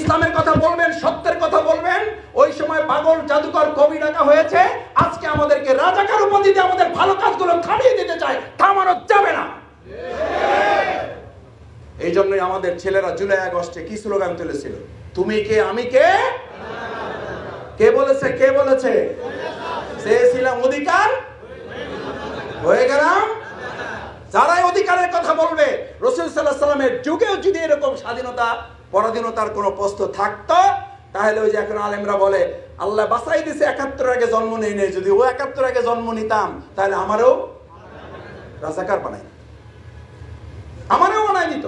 ইসলামের কথা বলবেন, সত্যের কথা বলবেন, ওই সময় পাগল জাদুকর কবি ডাকা হয়েছে। আজকে আমাদেরকে রাজাকার উপাধি দিয়ে আমাদের ভালো কাজগুলো থামিয়ে দিতে চায়, থামানো যাবে না। এই জন্যই আমাদের ছেলেরা জুলাই আগস্টে কি স্লোগান তুলেছিল? তুমি কে আমি কে? কে বলেছে? কে বলেছে? চেয়েছিলাম অধিকার, হয়ে গেলাম। যারাই অধিকারের কথা বলবে, রাসূল সাল্লাল্লাহু আলাইহি সাল্লামের যুগেও যদি এরকম স্বাধীনতা পরাধীনতার কোনো প্রশ্ন থাকতো, তাহলে ওই যে এখন আলেমরা বলে আল্লাহ বাঁচাই দিছে ৭১ আগে জন্ম নেই নেই, যদি ও ৭১ আগে জন্ম নিতাম তাহলে আমারও রাজাকার বানাই, আমারও বানাই দিত।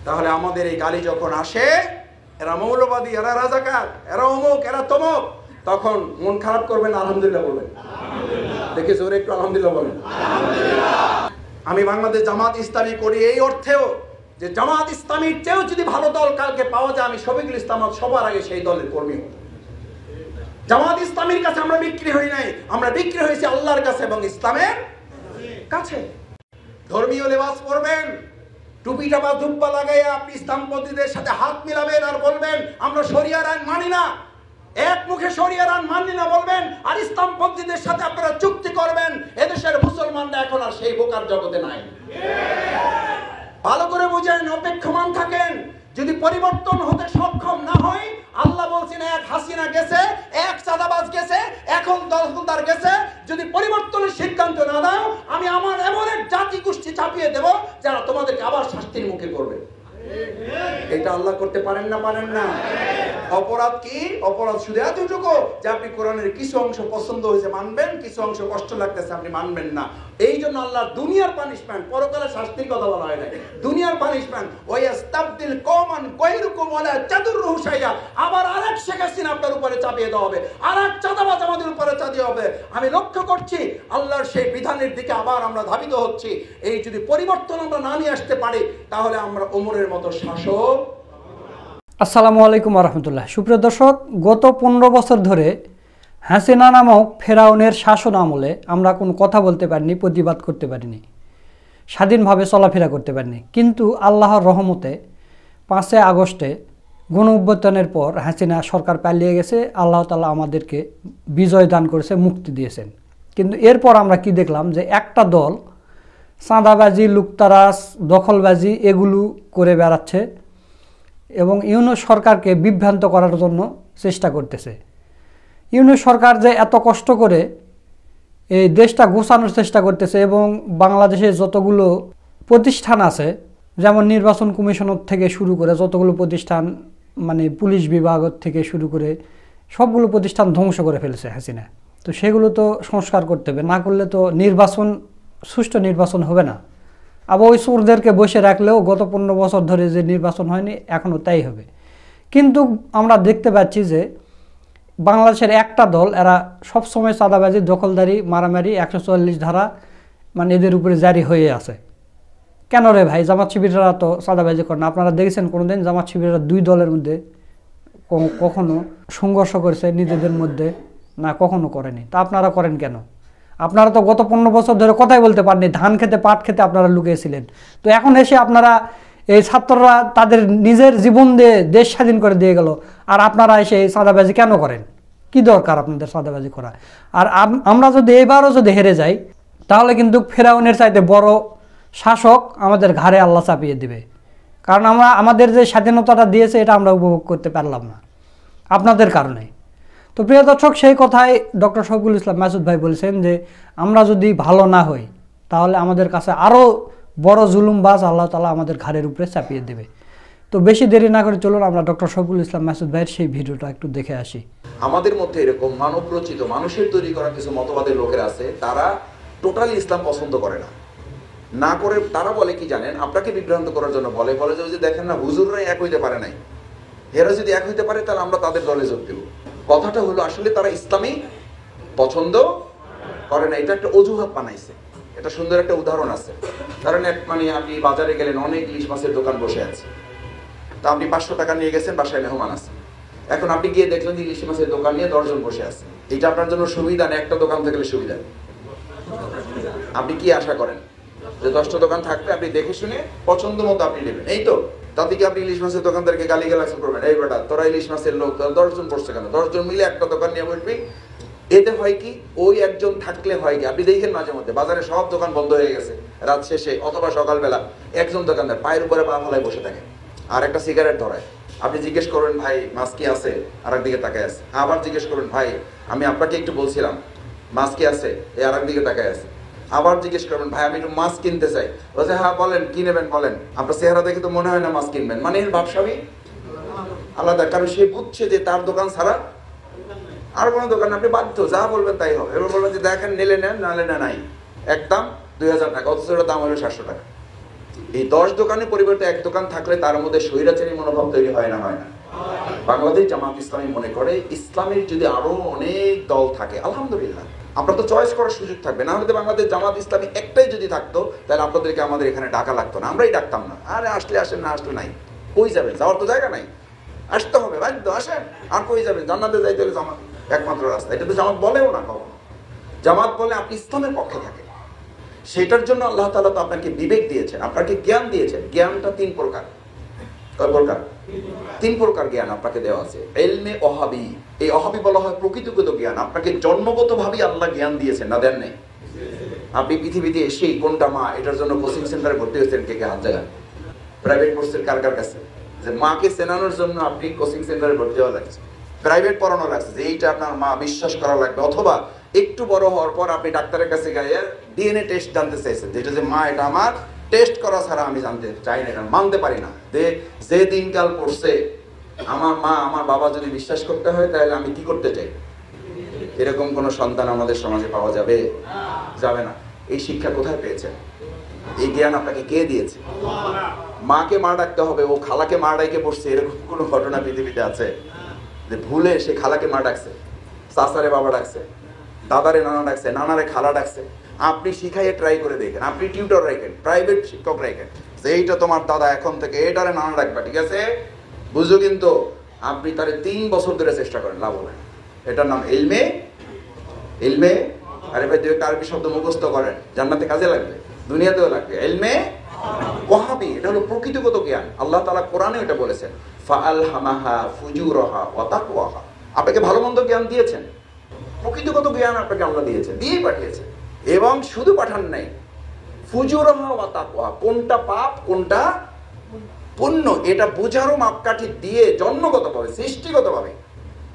তাহলে আমাদের এই গালি যখন আসে, এরা মৌলবাদী, এরা রাজাকার, এরা অমুক, এরা তমুক, তখন মন খারাপ করবেন, আলহামদুলিল্লাহ বলবেন। দেখে জোরে একটু আলহামদুলিল্লাহ বলেন। আমি বাংলাদেশ জামাত ইসলামী করি এই অর্থেও যে জামাত ইসলামীর চেয়েও যদি ভালো দল কালকে পাওয়া যায়, আমি শফিকুল ইসলাম সবার আগে সেই দলের কর্মী হব। জামাত ইসলামীর কাছে আমরা বিক্রি হই নাই, আমরা বিক্রি হয়েছি আল্লাহর কাছে এবং ইসলামের কাছে। ধর্মীয় লেবাস পরবেন, টুপিটা বা জুব্বা লাগাইয়া আপনি ইসলামপন্থীদের সাথে হাত মিলাবেন আর বলবেন আমরা শরিয়ার আইন মানি না, এক মুখে শরিয়ার আইন মানি না বলবেন, আর ইসলামপন্থীদের সাথে আপনারা চুক্তি করবেন। এদেশের মুসলমানরা এখন আর সেই বোকার জগতে নাই। ভালো করে বুঝেন, অপেক্ষমান থাকেন। যদি পরিবর্তন হতে সক্ষম না হয়, আল্লাহ বলছেন এক হাসিনা গেছে, এক চাঁদাবাজ গেছে, এখন দখলদার গেছে, যদি পরিবর্তনের সিদ্ধান্ত না দাও, আমি আমার এমন এক জাতি গোষ্ঠী চাপিয়ে দেব যারা তোমাদেরকে আবার শাস্তির মুখে করবে। এটা আল্লাহ করতে পারেন না? পারেন না? অপরাধ কি? অপরাধ শুধু এতটুকু যে আপনি কোরআনের কিছু অংশ পছন্দ হয়েছে মানবেন, কিছু অংশ কষ্ট লাগতেছে আপনি মানবেন না। এই জন্য আল্লাহ দুনিয়ার পানিশমেন্ট, পরকালের শাস্তির কথা বলা হয় না, দুনিয়ার পানিশমেন্ট। ওয়াস্তাবদিল কওমান গায়রুকুম ওয়ালা তাদুররুহু শাইআ, আবার আরেক শেখ হাসিনা আপনার উপরে চাপিয়ে দেওয়া হবে, আরেক চাঁদাবাজ আমাদের উপরে চাপিয়ে হবে। আমি লক্ষ্য করছি আল্লাহর সেই বিধানের দিকে আবার আমরা ধাবিত হচ্ছি। এই যদি পরিবর্তন আমরা না নিয়ে আসতে পারি, তাহলে আমরা ওমরের মতো শাসক। আসসালামু আলাইকুম রহমতুল্লাহ। সুপ্রিয় দর্শক, গত 15 বছর ধরে হাসিনা নামক ফেরাউনের শাসন আমলে আমরা কোনো কথা বলতে পারিনি, প্রতিবাদ করতে পারিনি, স্বাধীনভাবে চলাফেরা করতে পারিনি। কিন্তু আল্লাহর রহমতে 5 আগস্টে গণ অভ্যুত্থানের পর হাসিনা সরকার পালিয়ে গেছে, আল্লাহ তাআলা আমাদেরকে বিজয় দান করেছে, মুক্তি দিয়েছেন। কিন্তু এরপর আমরা কি দেখলাম যে একটা দল চাঁদাবাজি, লুটতরাজ, দখলবাজি এগুলো করে বেড়াচ্ছে এবং ইউনূস সরকারকে বিভ্রান্ত করার জন্য চেষ্টা করতেছে। ইউনূস সরকার যে এত কষ্ট করে এই দেশটা গোছানোর চেষ্টা করতেছে এবং বাংলাদেশে যতগুলো প্রতিষ্ঠান আছে, যেমন নির্বাচন কমিশন থেকে শুরু করে যতগুলো প্রতিষ্ঠান, মানে পুলিশ বিভাগ থেকে শুরু করে সবগুলো প্রতিষ্ঠান ধ্বংস করে ফেলেছে হাসিনা। তো সেগুলো তো সংস্কার করতে হবে, না করলে তো সুষ্ঠু নির্বাচন হবে না। আবার ওই চোরদেরকে বসে রাখলেও গত 15 বছর ধরে যে নির্বাচন হয়নি, এখনও তাই হবে। কিন্তু আমরা দেখতে পাচ্ছি যে বাংলাদেশের একটা দল, এরা সবসময় চাঁদাবাজি, দখলদারি, মারামারি, 144 ধারা মানে এদের উপরে জারি হয়ে আছে। কেন রে ভাই? জামাত শিবিররা তো চাঁদাবাজি করে না। আপনারা দেখেছেন কোনোদিন জামাত শিবিররা 2 দলের মধ্যে কখনো সংঘর্ষ করেছে নিজেদের মধ্যে? না, কখনো করেনি। তা আপনারা করেন কেন? আপনারা তো গত 15 বছর ধরে কথাই বলতে পারেননি, ধান খেতে পাট খেতে আপনারা লুকিয়েছিলেন। তো এখন এসে আপনারা এই ছাত্ররা তাদের নিজের জীবন দিয়ে দেশ স্বাধীন করে দিয়ে গেল, আর আপনারা এসে এই চাঁদাবাজি কেন করেন? কি দরকার আপনাদের চাঁদাবাজি করা? আর আমরা যদি এবারও যদি হেরে যাই, তাহলে কিন্তু ফেরাউনের চাইতে বড় শাসক আমাদের ঘাড়ে আল্লাহ চাপিয়ে দিবে। কারণ আমাদের যে স্বাধীনতাটা দিয়েছে এটা আমরা উপভোগ করতে পারলাম না আপনাদের কারণে। তো প্রিয় দর্শক, সেই কথাই ডক্টর শফিকুল ইসলাম মাসুদ ভাই বলছেন যে আমরা যদি ভালো না হই, তাহলে আমাদের কাছে আরও বড় জুলুমবাজ আল্লাহ তাআলা আমাদের ঘাড়ের উপরে চাপিয়ে দেবে। তো বেশি দেরি না করে চলুন আমরা ডক্টর শফিকুল ইসলাম মাসুদ ভাইয়ের সেই ভিডিওটা একটু দেখে আসি। আমাদের মধ্যে এরকম মানব রচিত, মানুষের তৈরি করা কিছু মতবাদের লোকেরা আছে, তারা টোটালি ইসলাম পছন্দ করে না। না করে তারা বলে কি জানেন, আপনাকে বিভ্রান্ত করার জন্য বলে যে দেখেন না, হুজুররাই এক হইতে পারে নাই, এরা যদি এক হইতে পারে তাহলে আমরা তাদের দলে যোগ দেব। কথাটা হলো আসলে তারা ইসলামী পছন্দ করে না, এটা একটা অজুহাত বানাইছে। এটা সুন্দর একটা উদাহরণ আছে। কারণ মানে আপনি বাজারে গেলেন, অনেক ইলিশ মাছের দোকান বসে আছে, তা আপনি 500 টাকা নিয়ে গেছেন, বাসায় মেহমান আছে। এখন আপনি গিয়ে দেখলেন যে ইলিশ মাছের দোকান নিয়ে 10 জন বসে আছে। এটা আপনার জন্য সুবিধা না একটা দোকান থাকলে সুবিধা? আপনি কি আশা করেন যে 10টা দোকান থাকবে, আপনি দেখে শুনে পছন্দ মতো আপনি নেবেন? এই তো তাতে কি আপনি ইলিশ মাছের দোকানদারকে গালিগালাজ করবেন, এই বেটা তোরা ইলিশ মাছের লোক 10 জন পড়ছে কেন, 10 জন মিলে একটা দোকান নিয়ে বসবি? এতে হয় কি, ওই একজন থাকলে হয় কি, আপনি দেখেন মাঝে মধ্যে বাজারে সব দোকান বন্ধ হয়ে গেছে রাত শেষে অথবা সকালবেলা, একজন দোকানদার পায়ের উপরে পা ফেলায় বসে থাকে আর একটা সিগারেট ধরায়। আপনি জিজ্ঞেস করবেন ভাই মাছ কি আছে, আর একদিকে তাকায় আছে। আবার জিজ্ঞেস করবেন ভাই আমি আপনাকে একটু বলছিলাম মাছ কি আছে, এই আর একদিকে তাকায় আছে। আবার জিজ্ঞেস করবেন ভাই আমি একটু মাছ কিনতে চাই, বলছে হ্যাঁ বলেন কি নেবেন বলেন। আপনার চেহারা দেখে তো মনে হয় না মাছ কিনবেন, মানে এর ব্যবসায়ী আলাদা, কারণ সে বুঝছে যে তার দোকান ছাড়া আর কোনো দোকান, আপনি বাধ্য যা বলবেন তাই হবে। এবার বলবেন যে দেখেন নিলে নেন নাহলে না নাই, একদম 2000 টাকা, অথচ এটার দাম হলো 700 টাকা। এই 10 দোকানের পরিবর্তে এক দোকান থাকলে তার মধ্যে স্বৈরাচারী মনোভাব তৈরি হয় না, হয় না? বাংলাদেশ জামাত ইসলামী মনে করে ইসলামের যদি আরো অনেক দল থাকে আলহামদুলিল্লাহ, আপনার তো চয়েস করার সুযোগ থাকবে। না হলে বাংলাদেশ জামাত ইসলামী একটাই যদি থাকতো তাহলে আপনাদেরকে আমাদের এখানে ডাকা লাগতো না, আমরাই ডাকতাম না। আরে আসলে আসেন, না আসলে নাই, কই যাবেন, যাওয়ার তো জায়গা নাই, আসতে হবে বাধ্য, আসেন। আর কই যাবেন, জান্নাতে যাইতে হলে জামাত একমাত্র রাস্তা। এটা তো জামাত বলেও না কখনো। জামাত বলে আপনি ইসলামের পক্ষে থাকেন। সেটার জন্য আল্লাহ তাআলা তো আপনাকে বিবেক দিয়েছেন, আপনাকে জ্ঞান দিয়েছেন। জ্ঞানটা 3 প্রকার। কয় প্রকার? 3 প্রকার জ্ঞান আপনাকে দেওয়া আছে। ইলমে ওহাবি, এই ওহাবি বলা হয় প্রকৃতিগত জ্ঞান। আপনাকে জন্মগতভাবেই আল্লাহ জ্ঞান দিয়েছেন, না দেন নাই? আপনি পৃথিবীতে এসেই কোনটা মা, এটার জন্য কোচিং সেন্টারে ভর্তি হয়েছেন, কে কে হাত জায়গায়? প্রাইভেট কোর্সের কার কার কাছে যে মাকে চেনানোর জন্য আপনি কোচিং সেন্টারে ভর্তি হওয়া লাগছে, প্রাইভেট পড়ানো লাগছে যে এইটা আপনার মা বিশ্বাস করা লাগবে। অথবা একটু বড় হওয়ার পর আপনি ডাক্তারের কাছে গিয়ে ডিএনএ টেস্ট জানতে চাইছেন, যেটা যে মা এটা আমার, টেস্ট করা ছাড়া আমি জানতে চাই না, এটা মানতে পারি না। যে দিনকাল পড়ছে আমার মা আমার বাবা যদি বিশ্বাস করতে হয় তাহলে আমি কি করতে চাই? এরকম কোন সন্তান আমাদের সমাজে পাওয়া যাবে? যাবে না। এই শিক্ষা কোথায় পেয়েছেন? এই জ্ঞান আপনাকে কে দিয়েছে? মাকে মা ডাকতে হবে, ও খালাকে মা ডাইকে পড়ছে, এরকম কোন ঘটনা পৃথিবীতে আছে যে ভুলে সে খালাকে মা ডাকছে, চাচারে বাবা ডাকছে, দাদারে নানা ডাকছে, নানারে খালা ডাকছে? আপনি শিখাইয়ে ট্রাই করে দেখেন, আপনি টিউটর রাখেন, প্রাইভেট শিক্ষক রাখেন, যে এইটা তোমার দাদা, এখন থেকে এটারে নানা ডাকবা, ঠিক আছে বুঝো, কিন্তু আপনি তারে 3 বছর ধরে চেষ্টা করেন, লাভ হবে। এটার নাম ইলমে। ইলমে, আরে ভাই 2 একটা আরবি শব্দ মুখস্থ করেন, জান্নাতে কাজে লাগবে, দুনিয়াতেও লাগবে। ইলমে ওয়াহাবি, এটা হলো প্রকৃতিগত জ্ঞান। আল্লাহ তাআলা কোরআনে এটা বলেছেন, ফাআলহামাহা ফুজুরাহা ওয়া তাকওয়াহা। আপনাকে ভালো মন্দ জ্ঞান দিয়েছেন, প্রকৃতিগত জ্ঞান আপনাকে আল্লাহ দিয়েছেন, দিয়েই পাঠিয়েছেন। এবং শুধু পাঠান নাই, ফুজুরাহা ওয়া তাকওয়া, কোনটা পাপ কোনটা পুণ্য এটা বোঝারও মাপকাঠি দিয়ে জন্মগতভাবে সৃষ্টিগতভাবে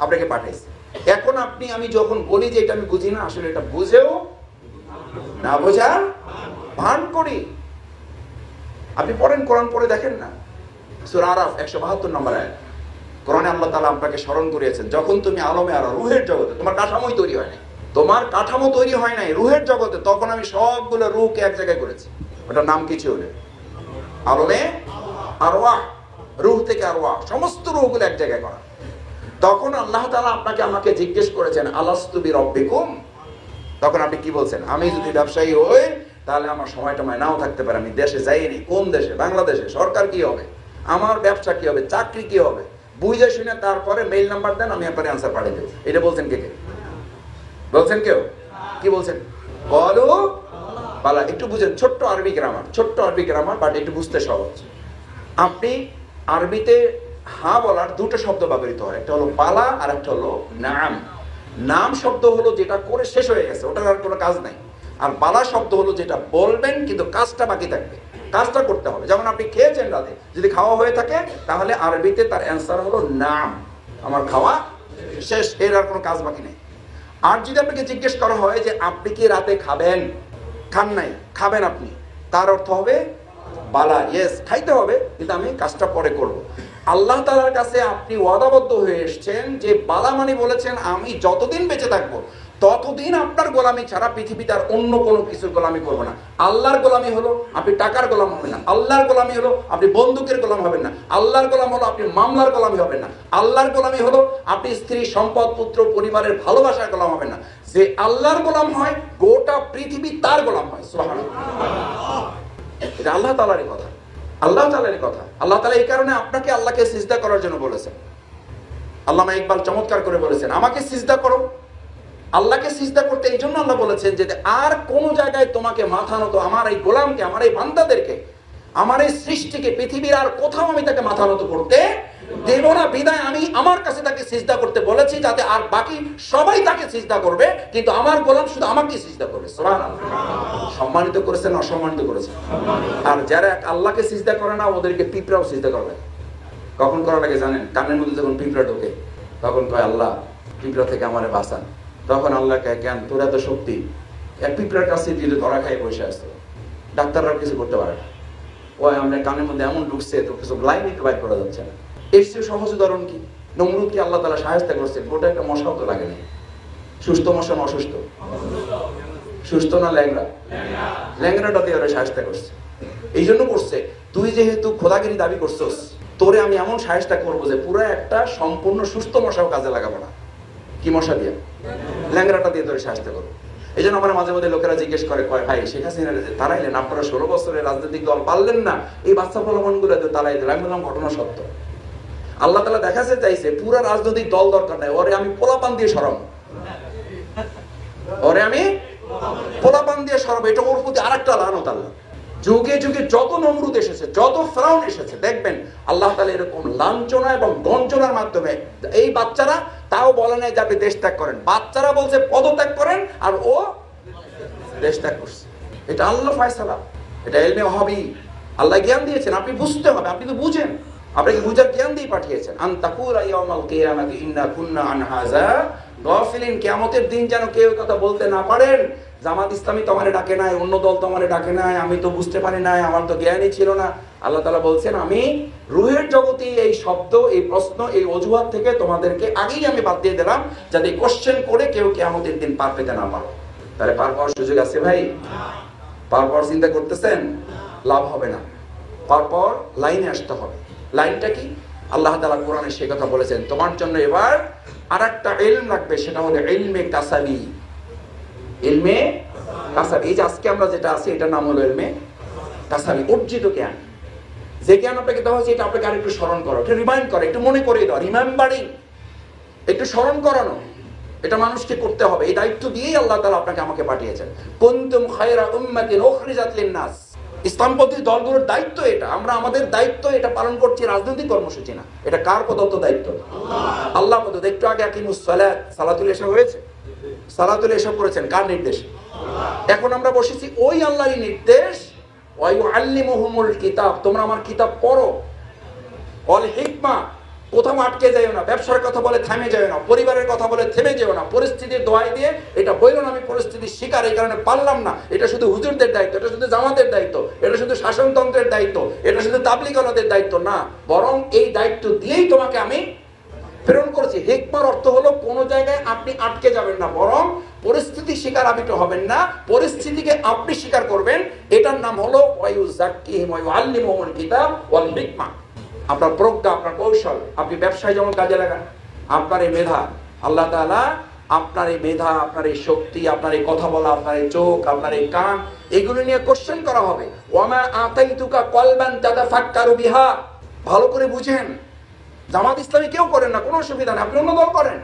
আপনাকে পাঠাইছে। এখন আমি যখন বলি যে এটা আমি বুঝি না, আসলে এটা বুঝেও না বোঝার ভান করি। আপনি পড়েন, কোরআন পড়ে দেখেন না, সূরা আরাফ 172 নম্বর আয়াত। কোরআনে আল্লাহ তাআলা আপনাকে স্মরণ করিয়েছেন, যখন তুমি আলমে আর রূহের জগতে, তোমার কাঠামোই তৈরি হয় নাই, তোমার কাঠামো তৈরি হয় নাই রূহের জগতে, তখন আমি সবগুলো রূহকে এক জায়গায় করেছি। ওটার নাম কি ছিল? আলমে আরওয়াহ, রূহ থেকে আরওয়াহ, সমস্ত রূহগুলো এক জায়গায় করা। তখন আল্লাহ তাআলা আপনাকে আমাকে জিজ্ঞেস করেছেন, আলাস্তু বিরাব্বিকুম? তখন আপনি কি বলছেন? আমি যদি ব্যবসায়ী হই তাহলে আমার সময়টা নাও থাকতে পারে, আমি দেশে যাইনি। কোন দেশে? বাংলাদেশে। সরকার কি হবে, আমার ব্যবসা কি হবে, চাকরি কি হবে, বুঝে শুনে তারপরে মেইল নাম্বার দেন, আমি আপনার অ্যান্সার পাঠিয়ে দেব। এটা বলছেন কে? বলছেন কেউ? কি বলছেন? বলো বালা। একটু বুঝেন, ছোট্ট আরবি গ্রামার, বাট একটু বুঝতে সহজ। আপনি আরবিতে হা বলার 2টা শব্দ ব্যবহৃত হয়, একটা হলো বালা আর একটা হলো নাম। নাম শব্দ হলো যেটা করে শেষ হয়ে গেছে, ওটার আর কোনো কাজ নাই। আর বালা শব্দ হলো যেটা বলবেন কিন্তু কাজটা বাকি থাকবে, কাজটা করতে হবে। যেমন আপনি খেয়েছেন রাতে, যদি খাওয়া হয়ে থাকে তাহলে আরবিতে তার অ্যান্সার হলো নাম, আমার খাওয়া শেষ, এর আর কোনো কাজ বাকি নেই। আর যদি আপনাকে জিজ্ঞেস করা হয় যে আপনি কি রাতে খাবেন, খান নাই, খাবেন আপনি, তার অর্থ হবে বালা, ইয়েস খাইতে হবে, কিন্তু আমি কাজটা পরে করব। আল্লাহ তাআলার কাছে আপনি ওয়াদাবদ্ধ হয়ে এসেছেন যে বালা মানে বলেছেন আমি যতদিন বেঁচে থাকবো ততদিন আপনার গোলামি ছাড়া পৃথিবীতে আর অন্য কোনো কিছুর গোলামি করবো না। আল্লাহর গোলামি হলো আপনি টাকার গোলাম হবেন না, আল্লাহর গোলামি হলো আপনি বন্দুকের গোলাম হবেন না, আল্লাহর গোলাম হলো আপনি মামলার গোলামি হবেন না, আল্লাহর গোলামি হলো আপনি স্ত্রী সম্পদ পুত্র পরিবারের ভালোবাসার গোলাম হবেন না। যে আল্লাহর গোলাম হয় গোটা পৃথিবী তার গোলাম হয়। সুবহানাল্লাহ, এটা আল্লাহ তাআলারই কথা, আল্লাহ তাআলারই কথা। আল্লাহ তাআলা এই কারণে আপনাকে আল্লাহকে সিজদা করার জন্য বলেছেন। আল্লামা ইকবাল চমৎকার করে বলেছেন, আমাকে সিজদা করো। আল্লাহকে সিজদা করতে এই জন্য আল্লাহ বলেছেন যে আর কোন জায়গায় তোমাকে মাথা নত, আমার এই গোলামকে, আমার এই বান্দাদেরকে আমার এই সৃষ্টিকে পৃথিবীর আর কোথাও আমি তাকে মাথা নত করতে দেব না, বিদায় আমি আমার কাছে তাকে সিজদা করতে বলেছি, যাতে আর বাকি সবাই তাকে সিজদা করবে, কিন্তু আমার গোলাম শুধু আমাকে সিজদা করবে। সুবহানাল্লাহ। সম্মানিত করেছেন, অসম্মানিত করেছেন। আর যারা আল্লাহকে সিজদা করে না, ওদেরকে পিঁপড়াও সিজদা করবে। কখন করা লাগে জানেন? কানের মধ্যে যখন পিঁপড়া ঢোকে, তখন কয় আল্লাহ পিঁপড়া থেকে আমারে বাঁচান। তখন আল্লাহকে জ্ঞান, তোর এত শক্তি, এক পিঁপড়ার কাছে দিলে ধরা খাই বসে আসতো, ডাক্তাররাও কিছু করতে পারে না। ওই আমরা কানের মধ্যে এমন ঢুকছে, তো কিছু লাইন একটু বাইর করা যাচ্ছে না। এর চেয়ে সহজ উদাহরণ কি? নমরুদকে আল্লাহ তাআলা সাহায্য করছেন, গোটা একটা মশাও তো লাগে না। সুস্থ মশা না অসুস্থ? সুস্থ না ল্যাংড়া? ল্যাংড়াটা দিয়ে ওরা সাহায্য করছে। এই জন্য করছে, তুই যেহেতু খোদাগিরি দাবি করছস, তোরে আমি এমন সাহায্য করবো যে পুরো একটা সম্পূর্ণ সুস্থ মশাও কাজে লাগাবো না। কি মশা দিয়ে? ল্যাংড়াটা দিয়ে তোরে সাহায্য করবো। এই জন্য আমার মাঝে মধ্যে লোকেরা জিজ্ঞেস করে, কয় ভাই শেখ হাসিনা তারাইলেন, আপনারা 16 বছরের রাজনৈতিক দল পারলেন না, এই বাচ্চা ফলাফল গুলো তারাই দিলেন। আমি বললাম ঘটনা সত্য। আল্লাহ তাআলা দেখাতে চাইছে পুরো রাজনৈতিক দল দরকার নাই, ওরে আমি পোলাপান দিয়ে সরাম, ওরে আমি পোলাপান দিয়ে সরাবো। এটা ওর প্রতি আরেকটা লানত। আল্লাহ যুগে যুগে যত নমরুদ এসেছে, যত ফেরাউন এসেছে, দেখবেন আল্লাহ তাআলা এরকম লাঞ্ছনা এবং গঞ্জনার মাধ্যমে, এই বাচ্চারা তাও বলে নাই যে আপনি দেশ ত্যাগ করেন, বাচ্চারা বলছে পদত্যাগ করেন, আর ও দেশ ত্যাগ করছে। এটা আল্লাহ ফয়সালা, এটা ইলমে ওয়াহাবি। আল্লাহ জ্ঞান দিয়েছেন, আপনি বুঝতে হবে, আপনি তো বুঝেন, আপনাকে বুঝার জ্ঞান দিয়ে পাঠিয়েছেন। আন তাকুলা ইয়াউমাল কিয়ামাতি ইন্না কুন্না আন হাযা গাফিলিন। কিয়ামতের দিন যেন কেউ কথা বলতে না পারেন, জামাত ইসলামী তোমারে ডাকে নাই, অন্য দল তোমারে ডাকে নাই, আমি তো বুঝতে পারি নাই, আমার তো জ্ঞানই ছিল না। আল্লাহ তাআলা বলছেন, আমি রুহের জগতে এই শব্দ, এই প্রশ্ন, এই অজুহাত থেকে তোমাদেরকে আগেই আমি বাদ দিয়ে দিলাম, যাতে কোশ্চেন করে কেউ কিয়ামতের দিন পার পেতে না পারো। তাহলে পার পাওয়ার সুযোগ আছে ভাই? পার পাওয়ার চিন্তা করতেছেন? লাভ হবে না। পার পাওয়ার লাইনে আসতে হবে। লাইনটা কি? আল্লাহ তাআলা কোরআনে সেই কথা বলেছেন, তোমার জন্য এবার আরেকটা ইলম লাগবে, সেটা হলো ইলমে কাসাবি। ইলমে কাসাবি, এই যে আজকে আমরা যেটা আছি, এটার নাম হলো ইলমে কাসাবি, অর্জিত জ্ঞান। যে জ্ঞান আপনাকে দেওয়া হয়েছে, এটা আপনাকে আরেকটু স্মরণ করো, একটু রিমাইন্ড করো, একটু মনে করিয়ে দাও, রিমেম্বারিং, একটু স্মরণ করানো। এটা মানুষকে করতে হবে। এই দায়িত্ব দিয়েই আল্লাহ তাআলা আপনাকে আমাকে পাঠিয়েছেন। কুনতুম খায়রা উম্মাতিন উখরিজাত লিন-নাস। ইসলামপন্থী দলগুলোর দায়িত্ব এটা, আমরা আমাদের দায়িত্ব এটা পালন করছি, রাজনৈতিক কর্মসূচি না। এটা কার প্রদত্ত দায়িত্ব? আল্লাহ প্রদত্ত। একটু আগে আকিমুস সালাত, সালাতুল ইশা হয়েছে, সালাতুল ইশা করেছেন কার নির্দেশে? এখন আমরা বসেছি ওই আল্লাহরই নির্দেশ, ওয়া ইউআল্লিমুহুমুল কিতাব, তোমরা আমার কিতাব পড়ো, ওয়াল হিকমা, কোথাও আটকে যাইও না, ব্যবসার কথা বলে থেমে যাইও না, পরিবারের কথা বলে থেমে যেও না, পরিস্থিতির দোহাই দিয়ে এটা বইল না আমি পরিস্থিতির শিকার, এই কারণে পারলাম না। এটা শুধু হুজুরদের দায়িত্ব, এটা শুধু জামাতের দায়িত্ব, এটা শুধু শাসনতন্ত্রের দায়িত্ব, এটা শুধু তাবলীগদের দায়িত্ব না, বরং এই দায়িত্ব দিয়েই তোমাকে আমি প্রেরণ করেছি। হিকমার অর্থ হলো কোন জায়গায় আপনি আটকে যাবেন না, বরং পরিস্থিতির শিকার আপনি তো হবেন না, পরিস্থিতিকে আপনি স্বীকার করবেন। এটার নাম হলো ওয়ায়ুযাক্কিহিম ওয়া ইউআল্লিমুহুমুল কিতাব ওয়াল হিকমা। আপনার প্রজ্ঞা, আপনার কৌশল, আপনি ব্যবসায় যেমন কাজে লাগান, আপনার এই মেধা, আল্লাহ তাআলা আপনার এই মেধা, আপনার এই শক্তি, আপনার এই কথা বলা, আপনার এই চোখ, আপনার এই কান, এগুলো নিয়ে কোশ্চেন করা হবে। ওয়ামা আতাইতুকা কলবান তাতাফাক্কারু বিহা। ভালো করে বুঝেন। জামাত ইসলামী কেউ করেন না, কোনো অসুবিধা নেই, আপনি অন্য দল করেন,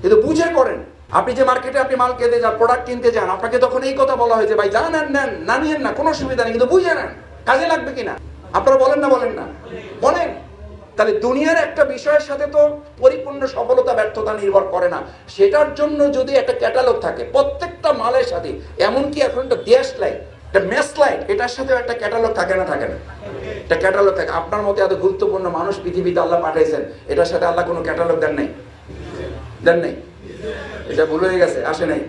কিন্তু বুঝে করেন। আপনি যে মার্কেটে আপনি মাল কিনতে যান, প্রোডাক্ট কিনতে যান, আপনাকে তখন এই কথা বলা হয়েছে, ভাই যান নেন, না নিয়েন না, কোনো অসুবিধা নেই, কিন্তু বুঝে নেন, কাজে লাগবে কিনা। আপনারা বলেন না? বলেন না? বলেন। তাহলে দুনিয়ার একটা বিষয়ের সাথে তো পরিপূর্ণ সফলতা ব্যর্থতা নির্ভর করে না, সেটার জন্য যদি একটা ক্যাটালগ থাকে প্রত্যেকটা মালের সাথে, এমনকি এখন একটা গ্যাস লাইট, একটা মেস লাইট, এটার সাথেও একটা ক্যাটালগ থাকে না? থাকে না? একটা ক্যাটালগ থাকে। আপনার মতো এত গুরুত্বপূর্ণ মানুষ পৃথিবীতে আল্লাহ পাঠাইছেন, এটার সাথে আল্লাহ কোনো ক্যাটালগ দেন নাই? দেন নাই? এটা ভুল হয়ে গেছে, আসে নাই।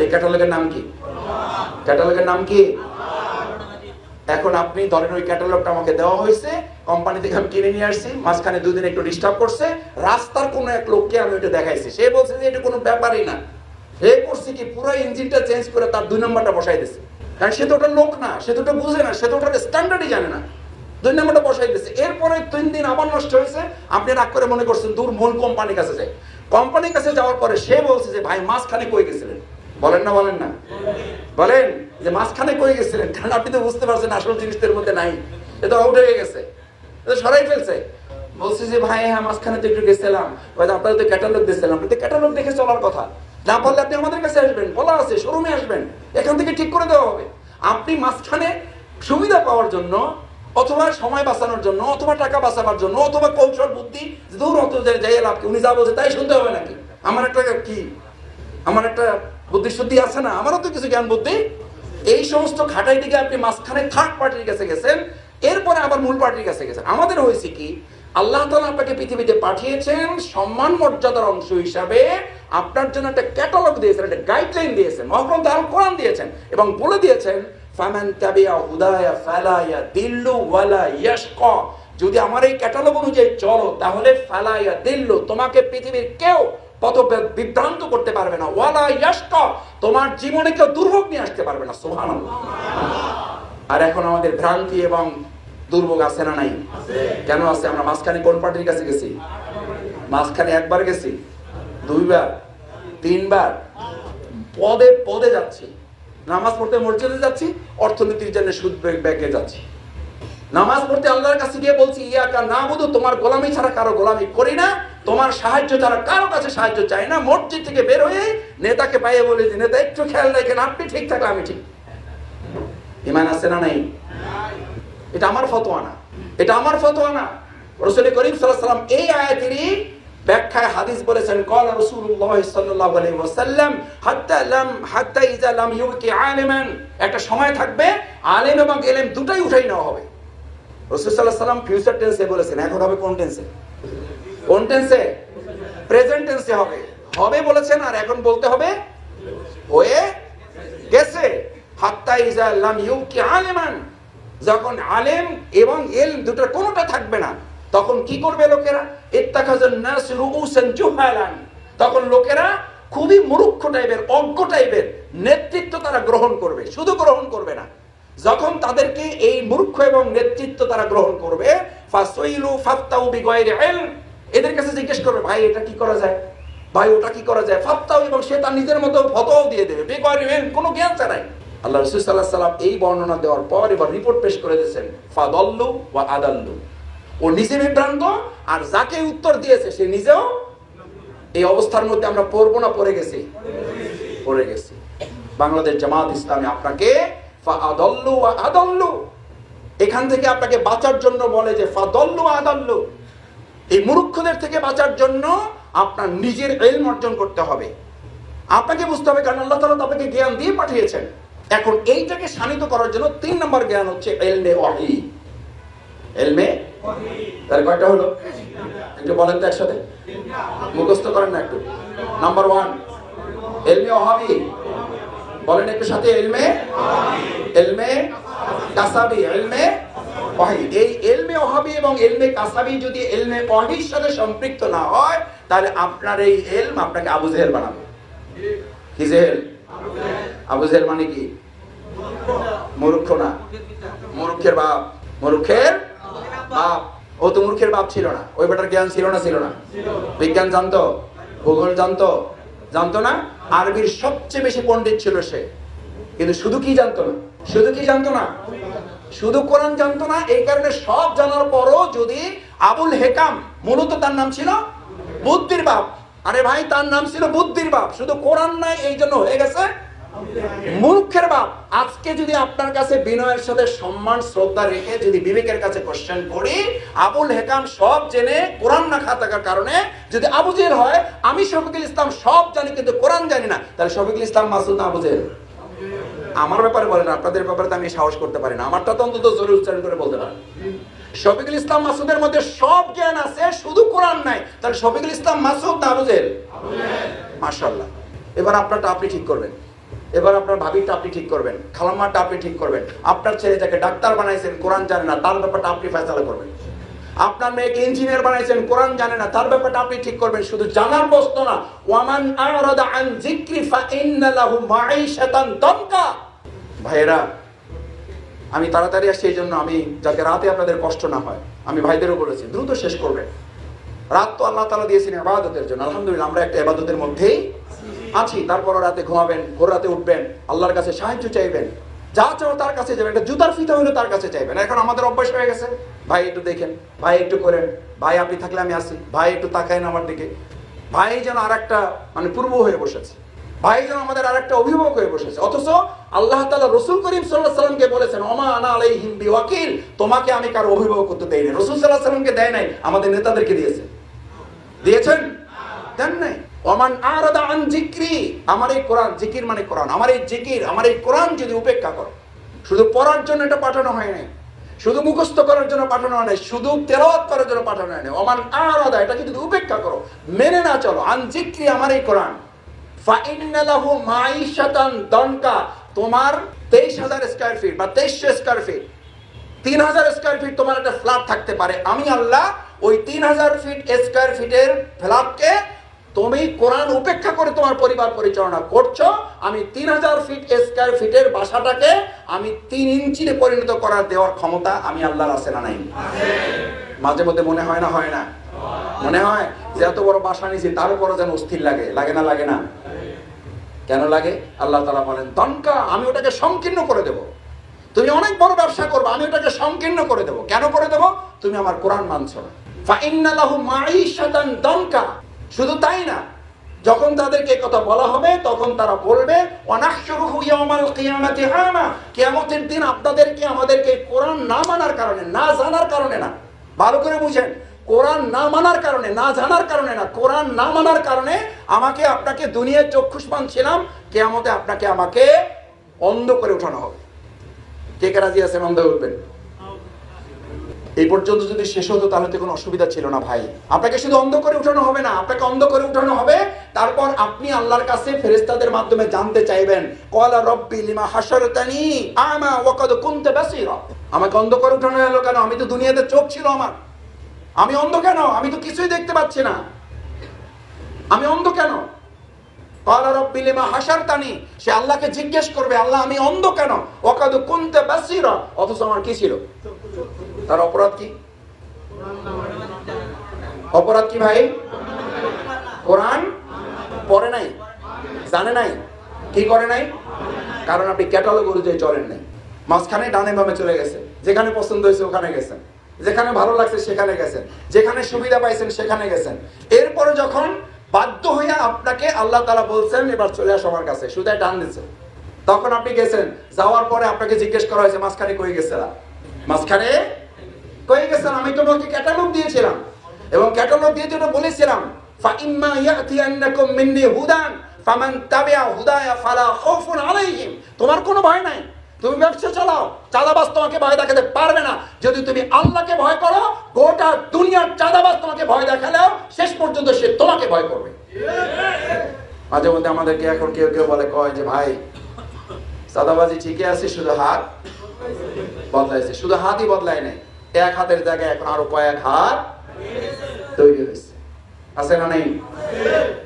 এই ক্যাটালগের নাম কি? ক্যাটালগের নাম কি? এখন আপনি ধরেন ওই ক্যাটালগটা আমাকে দেওয়া হয়েছে, কোম্পানি থেকে আমি কিনে নিয়ে আসছি, মাঝখানে 2 দিন একটু ডিস্টার্ব করছে, রাস্তার কোনো এক লোককে আমি ওইটা দেখাইছি, সে বলছে যে এটা কোনো ব্যাপারই না। সে করছে কি, পুরো ইঞ্জিনটা চেঞ্জ করে তার 2 নম্বরটা বসাই দিয়েছে, কারণ সে তো ওটা লোক না, সে তো ওটা বুঝে না, সে তো ওটার স্ট্যান্ডার্ডই জানে না, 2 নম্বরটা বসাই দিয়েছে। এরপরে 3 দিন আবার নষ্ট হয়েছে, আপনি রাগ করে মনে করছেন দূর মূল কোম্পানির কাছে যাই। কোম্পানির কাছে যাওয়ার পরে সে বলছে যে ভাই মাঝখানে কই গেছিলেন? বলেন না? বলেন না? বলেন যে মাঝখানে কই গেছিলেন, কারণ আপনি তো বুঝতে পারছেন আসল জিনিসের মধ্যে নাই, এটা আউট হয়ে গেছে, এটা সরাই ফেলছে। বলছে যে ভাই হ্যাঁ মাঝখানে তো একটু গেছিলাম, আপনারা তো ক্যাটালগ দিয়েছিলাম, আপনি তো ক্যাটালগ দেখে চলার কথা, না পারলে আপনি আমাদের কাছে আসবেন, বলা আছে শোরুমে আসবেন, এখান থেকে ঠিক করে দেওয়া হবে। আপনি মাঝখানে সুবিধা পাওয়ার জন্য অথবা সময় বাঁচানোর জন্য, অথবা টাকা বাঁচাবার জন্য, অথবা কৌশল বুদ্ধি, দূর অত যাই লাভ কি, উনি যা বলছে তাই শুনতে হবে নাকি, আমার একটা বুদ্ধি শুদ্ধি আছে না, আমারও তো কিছু জ্ঞান বুদ্ধি। এই সমস্ত খাটাই দিকে আপনি মাঝখানে থার্ড পার্টির কাছে গেছেন, এরপরে আবার মূল পার্টির কাছে গেছেন। আমাদের হয়েছে কি, আল্লাহ তাআলা আপনাকে পৃথিবীতে পাঠিয়েছেন সম্মান মর্যাদার অংশ হিসাবে, আপনার জন্য একটা ক্যাটালগ দিয়েছেন, একটা গাইডলাইন দিয়েছেন, মহাগ্রন্থ আল কোরআন দিয়েছেন, এবং বলে দিয়েছেন ফামান তাবিআ হুদায়া ফালা ইয়াদিল্লু ওয়ালা ইয়াশকা, যদি আমার এই ক্যাটালগ অনুযায়ী চলো তাহলে ফালা ইয়াদিল্লু, তোমাকে পৃথিবীর কেউ পথ বিভ্রান্ত করতে পারবে না, ওয়ালা ইয়াশকা, তোমার জীবনে কেউ দুর্ভোগ নিয়ে আসতে পারবে না। সুবহানাল্লাহ। আর এখন আমাদের ভ্রান্তি এবং দুর্ভোগ আছে না নাই? কেন আছে? আমরা মাঝখানে কোন পার্টির কাছে গেছি? মাঝখানে একবার গেছি, দুইবার, তিনবার, পদে পদে যাচ্ছি। নামাজ পড়তে মসজিদে যাচ্ছি, অর্থনীতির জন্য সুদ ব্যাংকে যাচ্ছি। নামাজ পড়তে আল্লাহর কাছে গিয়ে বলছি ইয়াকা নাবুদু, তোমার গোলামি ছাড়া কারো গোলামি করি না, তোমার সাহায্য ছাড়া কারো কাছে সাহায্য চাই না। মসজিদ থেকে বের হয়ে নেতাকে পাইয়ে বলে যে নেতা একটু খেয়াল রাখেন, আপনি ঠিক থাকলে আমি ঠিক। ঈমান আছে না নাই? এটা আমার ফতোয়া না, এটা আমার ফতোয়া না। রাসূল করিম সাল্লাল্লাহু আলাইহি ওয়াসাল্লাম এই আয়াতেরই ব্যাখ্যায় হাদিস বলেছেন, ক্বালা রাসূলুল্লাহ সাল্লাল্লাহু আলাইহি ওয়াসাল্লাম হাত্তা ইযা লাম ইউকি আলিমান, একটা সময় থাকবে আলেম এবং ইলম দুটোই উঠাই নেওয়া হবে। রাসূল সাল্লাল্লাহু আলাইহি ওয়াসাল্লাম ফিউচার টেন্সে বলেছেন, এখন হবে কোন টেন্সে? কোন টেন্সে? প্রেজেন্ট টেন্সে হবে। হবে বলেছেন, আর এখন বলতে হবে হয়ে গেছে। হাত্তা ইযা লাম ইউকি আলিমান, যখন আলেম এবং ইলম দুটোর কোনোটা থাকবে না, তখন কি করবে লোকেরা? ইত্তাখাযান নাস রুউসান জুহালান, তখন লোকেরা খুবই মূর্খ টাইপের, অজ্ঞ টাইপের নেতৃত্ব তারা গ্রহণ করবে। শুধু গ্রহণ করবে না, যখন তাদেরকে এই মূর্খ এবং নেতৃত্ব তারা গ্রহণ করবে, ফাসাইলু ফাফতাউ বিগাইরি ইলম, এদের কাছে জিজ্ঞেস করবে ভাই এটা কি করা যায়, ভাই ওটা কি করা যায়, ফাফতাউ, এবং সে তার নিজের মতো ফতোয়াও দিয়ে দেবে বিগাইরি ইলম, কোনো জ্ঞান ছাড়াই। আল্লাহ রাসূল সাল্লাল্লাহু আলাইহি ওয়াসাল্লাম এই বর্ণনা দেওয়ার পর এবার রিপোর্ট পেশ করে দিয়েছেন, ফাদাল্লু ওয়া আদাল্লু, ও নিজে বিভ্রান্ত আর যাকে উত্তর দিয়েছে সে নিজেও। এই অবস্থার মধ্যে আমরা পড়বো না পড়ে গেছি? পড়ে গেছি। বাংলাদেশ জামাত ইসলামী আপনাকে ফাদাল্লু ওয়া আদাল্লু, এখান থেকে আপনাকে বাঁচার জন্য বলে যে ফাদাল্লু ওয়া আদাল্লু, এই মূর্খদের থেকে বাঁচার জন্য আপনার নিজের ইলম অর্জন করতে হবে, আপনাকে বুঝতে হবে, কারণ আল্লাহ তাআলা আপনাকে জ্ঞান দিয়ে পাঠিয়েছেন। এখন এইটাকে শানিত করার জন্য 3 নম্বর জ্ঞান হচ্ছে ইলমে ওয়াহী। ইলমে ওয়াহী তার কয়টা হলো? একটু বলেন তো একসাথে, মুখস্থ করেন না একটু। নাম্বার 1 ইলমে ওয়াহী, বলেন একটু সাথে, ইলমে ওয়াহী, ইলমে কাসাবি, ইলমে ওয়াহী। এই ইলমে ওয়াহী এবং ইলমে কাসাবি যদি ইলমে ওয়াহীর সাথে সম্পৃক্ত না হয়, তাহলে আপনার এই ইলম আপনাকে আবু জেহেল বানাবে। কি জেহেল? আবু জেহেল মানে কি? মূর্খ না, মূর্খের বাপ, মূর্খের বাপ। ও তো মূর্খের বাপ ছিল না, ওই বেটার জ্ঞান ছিল না? ছিল না। বিজ্ঞান জানতো, ভূগোল জানতো, জানতো না? আরবির সবচেয়ে বেশি পণ্ডিত ছিল সে, কিন্তু শুধু কি জানতো না? শুধু কি জানতো না? শুধু কোরআন জানতো না। এই কারণে সব জানার পরও যদি আবুল হেকাম, মূলত তার নাম ছিল বুদ্ধির বাপ, আরে ভাই তার নাম ছিল বুদ্ধির বাপ, শুধু কোরআন নাই এই জন্য হয়ে গেছে মূর্খের বাপ। আজকে যদি আপনার কাছে বিনয়ের সাথে সম্মান শ্রদ্ধা রেখে যদি বিবেকের কাছে কোশ্চেন করি, আবুল হেকাম সব জেনে কোরআন না থাকার কারণে যদি আবু জেহেল হয়, আমি শফিকুল ইসলাম সব জানি কিন্তু কোরআন জানি না, তাহলে শফিকুল ইসলাম মাসুদ না আবু জেহেল? আমার ব্যাপারে বলেন, আপনাদের ব্যাপারে তো আমি সাহস করতে পারি না, আমারটা তো অন্তত জরুরি উচ্চারণ করে বলতে পারেন। শফিকুল ইসলাম মাসুদের মধ্যে সব জ্ঞান আছে, শুধু কোরআন নাই, তাহলে শফিকুল ইসলাম মাসুদ না আবু জেহেল? মাশাআল্লাহ। এবার আপনারটা আপনি ঠিক করবেন, এবার আপনার ভাবিটা আপনি ঠিক করবেন, খালাম্মাটা আপনি ঠিক করবেন। আপনার ছেলে যাকে ডাক্তার বানাইছেন কোরআন জানে না, তার ব্যাপারটা আপনি ফয়সালা করবেন। আপনার মেয়েকে ইঞ্জিনিয়ার বানাইছেন, কোরআন জানে না, তার ব্যাপারটা আপনি ঠিক করবেন। শুধু জানার প্রশ্ন না, ওয়ামান আরাদা আন যিকরি ফাইন্না লাহু মাঈশাতান দানকা। ভাইরা, আমি তাড়াতাড়ি আসছি, এই জন্য আমি যাতে রাতে আপনাদের কষ্ট না হয় আমি ভাইদেরও বলেছি দ্রুত শেষ করবেন। রাত তো আল্লাহ তাআলা দিয়েছেন ইবাদতের জন্য, আলহামদুলিল্লাহ আমরা একটা ইবাদতের মধ্যেই আছি। তারপর রাতে ঘুমাবেন, ভোর রাতে উঠবেন, আল্লাহর কাছে সাহায্য চাইবেন, যা চাও তার কাছে যাবেন, একটা জুতার ফিতা হইলে তার কাছে চাইবেন। এখন আমাদের অভ্যাস হয়ে গেছে, ভাই একটু দেখেন, ভাই একটু করেন, ভাই আপনি থাকলে আমি আসি, ভাই একটু তাকায়েন আমার দিকে, ভাই যেন আর একটা মানে পূর্ব হয়ে বসেছে। ভাইজন আমাদের আরেকটা অভিভাবক হয়ে বসেছে, অথচ আল্লাহ তাআলা রাসূল করিম সাল্লাল্লাহু আলাইহি সাল্লামকে বলেছেন ওমা আনা আলাইহিম বিওয়াকিল, তোমাকে আমি কারো অভিভাবকত্ব দেই না। রাসূল সাল্লাল্লাহু আলাইহি সাল্লামকে দেয় নাই, আমাদের নেতাদেরকে দিয়েছে, দিয়েছেন? দেন নাই। ওমান আরাদা আন যিকরি, আমার এই কোরআন, জিকির মানে কোরআন, আমার এই জিকির, আমার এই কোরআন যদি উপেক্ষা করো, শুধু পড়ার জন্য এটা পাঠানো হয় নাই, শুধু মুখস্থ করার জন্য পাঠানো হয় নাই, শুধু তেলাওয়াত করার জন্য পাঠানো হয় নাই, ওমান আরাদা, এটাকে যদি উপেক্ষা করো, মেনে না চলো, আন যিকরি, আমার এই কোরআন, ফা ইন্না লাহু মাঈশাতান দনকা, তোমার 23,000 স্কয়ার ফিট বা 2300 স্কয়ার ফিট, 3000 স্কয়ার ফিট তোমার একটা ফ্ল্যাট থাকতে পারে, আমি আল্লাহ ওই 3000 ফিট স্কয়ার ফিটের ফ্ল্যাটকে তুমি কোরআন উপেক্ষা করে তোমার পরিবার পরিচালনা করছো, আমি 3000 ফিট স্কয়ার ফিটের বাসাটাকে আমি 3 ইঞ্চিতে পরিণত করার দেওয়ার ক্ষমতা আমি আল্লাহর আছে না নাই? মাঝে মধ্যে মনে হয় না, হয় না? মনে হয় যে এত বড় বাসা নিয়েছি তার উপরও যেন অস্থির লাগে, লাগে না? লাগে না? কেন লাগে? আল্লাহ তাআলা বলেন দনকা, আমি ওটাকে সংকীর্ণ করে দেব। তুমি অনেক বড় ব্যবসা করবে, আমি ওটাকে সংকীর্ণ করে দেব। কেন করে দেব? তুমি আমার কোরআন মানছো না। ফা ইন্না লাহু মাঈশাতান দনকা, শুধু তাই না, যখন তাদেরকে কথা বলা হবে তখন তারা বলবে ওয়ানাহশুরুহু ইয়াওমাল কিয়ামাতি আমা, কিয়ামতের দিন আপনাদেরকে আমাদেরকে কোরআন না মানার কারণে, না জানার কারণে না, ভালো করে বুঝেন, কোরআন না মানার কারণে, না জানার কারণে না, কোরআন না মানার কারণে আমাকে আপনাকে দুনিয়ার চক্ষুষ্মান ছিলাম, কিয়ামতে আপনাকে আমাকে অন্ধ করে উঠানো হবে। কে কে রাজি আছেন অন্ধ উঠবেন? এই পর্যন্ত যদি শেষ হতো তাহলে তো কোনো অসুবিধা ছিল না ভাই। আপনাকে শুধু অন্ধ করে উঠানো হবে না, আপনাকে অন্ধ করে উঠানো হবে, তারপর আপনি আল্লাহর কাছে ফেরেশতাদের মাধ্যমে জানতে চাইবেন ক্বালা রব্বি লিমা হাশারতানি আমা ওয়া ক্বাদ কুনতু বাসীরা, আমাকে অন্ধ করে উঠানো হলো কেন? আমি তো দুনিয়াতে চোখ ছিল আমার, আমি অন্ধ কেন? আমি তো কিছুই দেখতে পাচ্ছি না, আমি অন্ধ কেন? ক্বালা রব্বি লিমা হাশারতানি, সে আল্লাহকে জিজ্ঞেস করবে আল্লাহ আমি অন্ধ কেন? ওয়া ক্বাদ কুনতু বাসীরা, অথচ আমার কি ছিল? তার অপরাধ কি? অপরাধ কি ভাই? কোরআন পড়ে নাই, জানে নাই, কি করে নাই? কারণ আপনি ক্যাটালগ অনুযায়ী চলেন নাই, মাঝখানে ডানে বামে চলে গেছে, যেখানে পছন্দ হয়েছে ওখানে গেছেন, যেখানে ভালো লাগছে সেখানে গেছেন, যেখানে সুবিধা পাইছেন সেখানে গেছেন। এরপরে যখন বাধ্য হইয়া আপনাকে আল্লাহ তাআলা বলছেন এবার চলে আসো আমার কাছে, সুদায় ডান দিচ্ছে, তখন আপনি গেছেন, যাওয়ার পরে আপনাকে জিজ্ঞেস করা হয়েছে মাঝখানে কই গেছিলা, মাঝখানে কই গেছেন? আমি তোমাকে ক্যাটালগ দিয়েছিলাম এবং ক্যাটালগ দিয়ে তো বলেছিলাম ফা ইম্মা ইয়াতিয়ান্নাকুম মিন্নি হুদান ফামান তাবিআ হুদায়া ফালা খাউফুন আলাইহিম, তোমার কোনো ভয় নাই, তুমি ব্যবসা চালাও, চাঁদাবাজ তোমাকে ভয় দেখাতে পারবে না। যদি তুমি আল্লাহকে ভয় করো, গোটা দুনিয়ার চাঁদাবাজ তোমাকে ভয় দেখালেও শেষ পর্যন্ত সে তোমাকে ভয় করবে। মাঝে মধ্যে আমাদেরকে এখন কেউ কেউ বলে কয় যে ভাই চাঁদাবাজি ঠিকই আছে, শুধু হাত বদলাইছে, শুধু হাতই বদলায় নাই, এক হাতের জায়গায় এখন আরো কয়েক হাত তৈরি হয়েছে, আছে না নেই?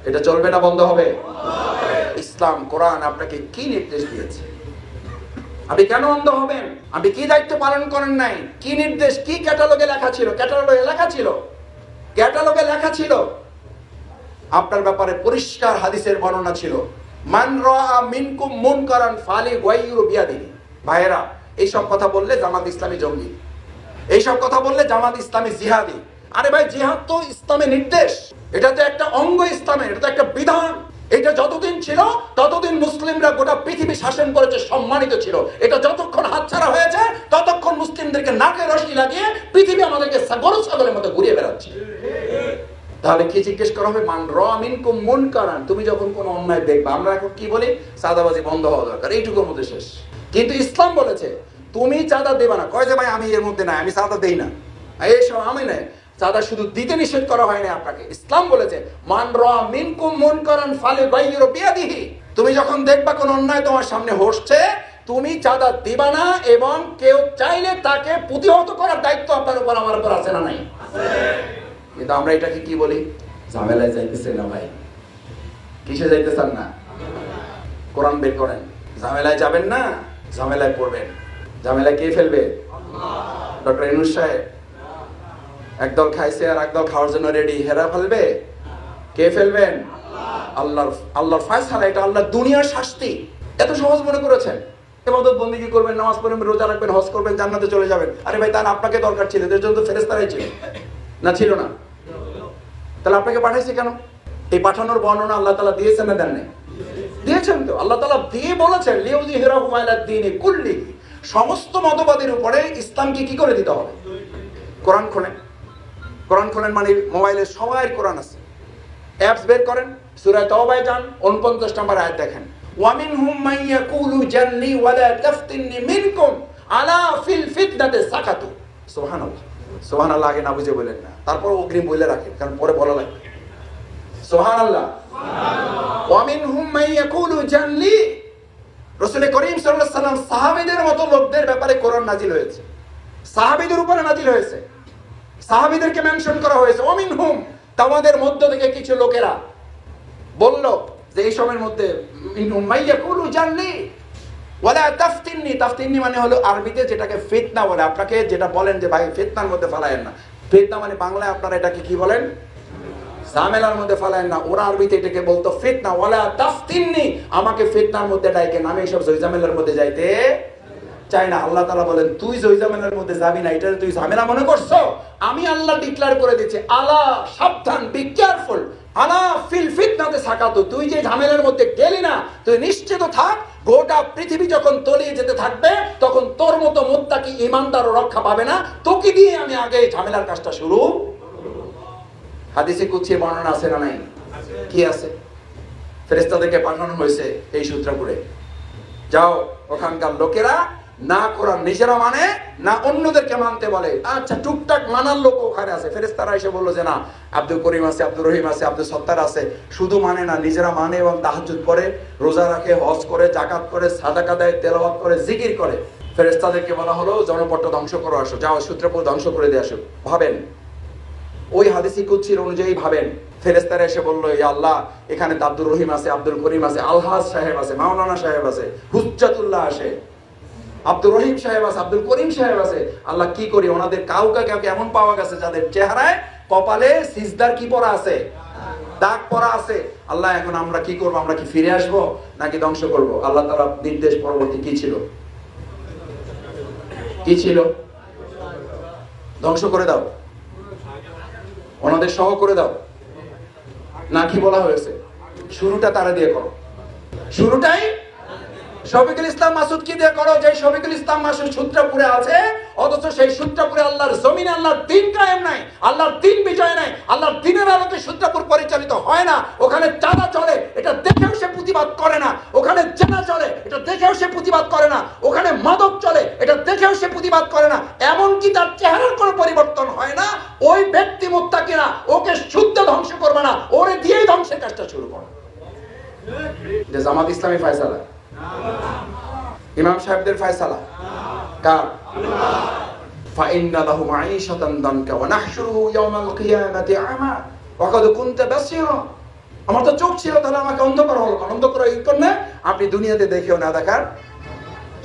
এটা চলবে না বন্ধ হবে? ইসলাম কোরআন আপনাকে কি নির্দেশ দিয়েছে? আপনি কেন অন্ধ হবেন? আপনি কি দায়িত্ব পালন করেন নাই? কি নির্দেশ, কি ক্যাটালগে লেখা ছিল? ক্যাটালগে লেখা ছিল, ক্যাটালগে লেখা ছিল আপনার ব্যাপারে পরিষ্কার হাদিসের বর্ণনা ছিল মান রাআ মিনকুম মুনকারান ফালিগাইয়িরু বিয়াদিহি। ভাইয়েরা, এইসব কথা বললে জামাত ইসলামী জঙ্গি, এইসব কথা বললে জামাত ইসলামী জিহাদি। আরে ভাই, জিহাদ তো ইসলামের নির্দেশ, এটা তো একটা অঙ্গ ইসলামের, এটা তো একটা বিধান। এটা যতদিন ছিল ততদিন মুসলিমরা গোটা পৃথিবী শাসন করেছে, সম্মানিত ছিল। এটা যতক্ষণ হাতছাড়া হয়েছে ততক্ষণ মুসলিমদেরকে নাকে রশি লাগিয়ে পৃথিবী আমাদেরকে গরু ছাগলের মতো ঘুরিয়ে বেড়াচ্ছে। তাহলে কি জিজ্ঞেস করা হবে? মান রাআ মিনকুম মুনকারান, তুমি যখন কোনো অন্যায় দেখবা, আমরা এখন কি বলি? চাঁদাবাজি বন্ধ হওয়া দরকার, এইটুকুর মধ্যে শেষ। কিন্তু ইসলাম বলেছে তুমি চাঁদা দেবা না। কয় যে ভাই আমি এর মধ্যে নাই, আমি চাঁদা দেই না, এইসব আমি নাই। চাঁদা শুধু দিতে নিষেধ করা হয়নি আপনাকে, ইসলাম বলেছে মান রাআ মিনকুম মুনকারান ফালিগাইয়িরু বিয়াদিহি, তুমি যখন দেখবা কোন অন্যায় তোমার সামনে হচ্ছে, তুমি চাঁদা দিবা না, এবং কেউ চাইলে তাকে প্রতিহত করার দায়িত্ব আপনার উপর আমার উপর আছে না নাই? কিন্তু আমরা এটাকে কি বলি? ঝামেলায় যাইতেছে না ভাই। কিসে যাইতেছেন না? কোরআন বের করেন, ঝামেলায় যাবেন না, ঝামেলায় পড়বেন। ঝামেলায় কে ফেলবে? ডক্টর ইউনূস সাহেব। একদল খাইছে আর একদল খাওয়ার জন্য রেডি, হেরা ফেলবে? কে ফেলবেন? আল্লাহর ফয়সালা, এটা আল্লাহর দুনিয়ার শাস্তি। এত সহজ মনে করেছেন? ইবাদত বন্দেগী করবেন, নামাজ পড়বেন, রোজা রাখবেন, হজ করবেন, জান্নাতে চলে যাবেন। আরে ভাই, তার আপনাকে দরকার ছিল, এদের জন্য তো ফেরেশতারাই ছিল না, ছিল না? তাহলে আপনাকে পাঠাইছে কেন? এই পাঠানোর বর্ণনা আল্লাহ তাআলা দিয়েছেন না দেন নাই? দিয়েছেন তো, আল্লাহ তাআলা দিয়ে বলেছেন লিউযহিরাহু আলাদ দীনি কুল্লিহি, সমস্ত মতবাদের উপরে ইসলামকে কি করে দিতে হবে। কোরআন খোলেন, কোরআন খোলেন মানে মোবাইলে সবাই কোরআন আছে, অ্যাপস বের করেন, সূরা তাওবায় যান, 49 নম্বর আয়াত দেখেন, ওয়া মিনহুম মান ইয়াকুলু জান্নি ওয়া লা তাফতিননি মিনকুম আলা ফিল ফিতনাতি সাকাতু। সুবহানাল্লাহ, সুবহানাল্লাহ আগে না বুঝে বলেন না, তারপর অগ্রিম বলে রাখেন, কারণ পরে বলা লাগবে। সুবহানাল্লাহ, ওয়া মিনহুম মান ইয়াকুলু জান্নি। রাসূল করিম সাল্লাল্লাহু আলাইহি ওয়াসাল্লাম সাহাবীদের মতো লোকদের ব্যাপারে কোরআন নাজিল হয়েছে, সাহাবীদের উপরে নাজিল হয়েছে, সাহাবীদেরকে মেনশন করা হয়েছে। ওয়া মিনহুম, তাদের মধ্য থেকে কিছু লোকেরা বলল যে এই সময়ের মধ্যে মিনহুম মান ইয়াকুলু জান্নি ওয়ালা তাফতিননি। তাফতিননি মানে হলো আরবিতে যেটাকে ফিতনা বলে। আপনাকে যেটা বলেন যে ভাই ফিতনার মধ্যে ফালায়েন না, ফিতনা মানে বাংলায় আপনারা এটাকে কি বলেন, ঝামেলার মধ্যে ফালায়েন না। ওরা আরবিতে এটাকে বলতো ফিতনা, ওয়ালা তাফতিননি, আমাকে ফিতনার মধ্যে ডাইকেন, আমি এইসব ঝামেলার মধ্যে যাইতে চাই না। আল্লাহ তাআলা বলেন তুই ঝামেলার মধ্যে যাবি না, এটা তুই ঝামেলা মনে করছো, আমি আল্লাহ ডিক্লেয়ার করে দিচ্ছি, আলা সাবধান, বি কেয়ারফুল, আলা ফিল ফিতনাতে সাকাতু, তুই যে ঝামেলার মধ্যে গেলি না, তুই নিশ্চিত থাক গোটা পৃথিবী যখন তলিয়ে যেতে থাকবে তখন তোর মতো মুত্তাকি ঈমানদারও রক্ষা পাবে না, তোকে দিয়ে আমি আগে ঝামেলার কাজটা শুরু। হাদিসে কুদসি বর্ণনা আছে না নাই? কি আছে? ফেরেশতাদেরকে পাঠানো হয়েছে এই সূত্র করে, যাও ওখানকার লোকেরা না কোরআন নিজেরা মানে না অন্যদেরকে মানতে বলে। আচ্ছা, টুকটাক মানার লোক ওখানে আছে। ফেরেশতারা এসে বললো যে না, আব্দুল করিম আছে, আব্দুর রহিম আছে, আব্দুল সত্তার আছে, শুধু মানে না, নিজেরা মানে এবং তাহাজ্জুদ পড়ে, রোজা রাখে, হজ করে, যাকাত করে, সাদাকা দেয়, তেলাওয়াত করে, জিকির করে। ফেরেশতাদেরকে বলা হলো জনপদ ধ্বংস করে আসো, যাও সূত্রপুর ধ্বংস করে দিয়ে আসো। ভাবেন ওই হাদিসি কুদসির অনুযায়ী ভাবেন, ফেরেশতারা এসে বললো ইয়া আল্লাহ, এখানে আব্দুর রহিম আছে, আব্দুল করিম আছে, আলহাজ সাহেব আছে, মাওলানা সাহেব আছে, হুজ্জাতুল্লাহ আছে, আব্দুর রহিম সাহেব আছে, আব্দুল করিম সাহেব আছে। আল্লাহ কি করি, ওনাদের কাউকে এমন পাওয়া গেছে যাদের চেহারায় কপালে সিজদার কি পড়া আছে, দাগ পড়া আছে। আল্লাহ এখন আমরা কি করব, আমরা কি ফিরে আসব নাকি ধ্বংস করব? আল্লাহ তাআলা নির্দেশ পরবর্তী কি ছিল, কি ছিল? ধ্বংস করে দাও, ওনাদের সহ করে দাও, না কি বলা হয়েছে? শুরুটা তারা দিয়ে করো, শুরুটাই শফিকুল ইসলাম মাসুদ কি দিয়ে করো, যে শফিকুল ইসলাম মাসুদ সূত্রপুরে আছে, অথচ সেই সূত্রপুরে আল্লাহর জমিনে আল্লাহর দ্বীন কায়েম নাই, আল্লাহর দ্বীন বিজয় নাই, আল্লাহর দ্বীনের আলোকে সূত্রপুর পরিচালিত হয় না। ওখানে চাঁদা চলে, এটা দেখেও সে প্রতিবাদ করে না। ওখানে জেনা চলে, এটা দেখেও সে প্রতিবাদ করে না। ওখানে মাদক চলে, এটা দেখেও সে প্রতিবাদ করে না। এমনকি তার চেহারার কোনো পরিবর্তন হয় না। ওই ব্যক্তি মুত্তাকিরা ওকে শুদ্ধ ধ্বংস করবে না, ওরে দিয়েই ধ্বংসের কাজটা শুরু করে। যে জামাত ইসলামী ফয়সালা, ইমাম সাহেবদের ফয়সালা কার? ফাইন্না লাহু মাঈশাতান দানকা ওয়া নাহশুরুহু ইয়াওমাল কিয়ামাতি আমা ওয়া কাদ কুনতা বাসীরা। আমার তো চোখ ছিল, তাহলে আমাকে অন্ধকার হলো, অন্ধকার এই কারণে আপনি দুনিয়াতে দেখেও না দেখার,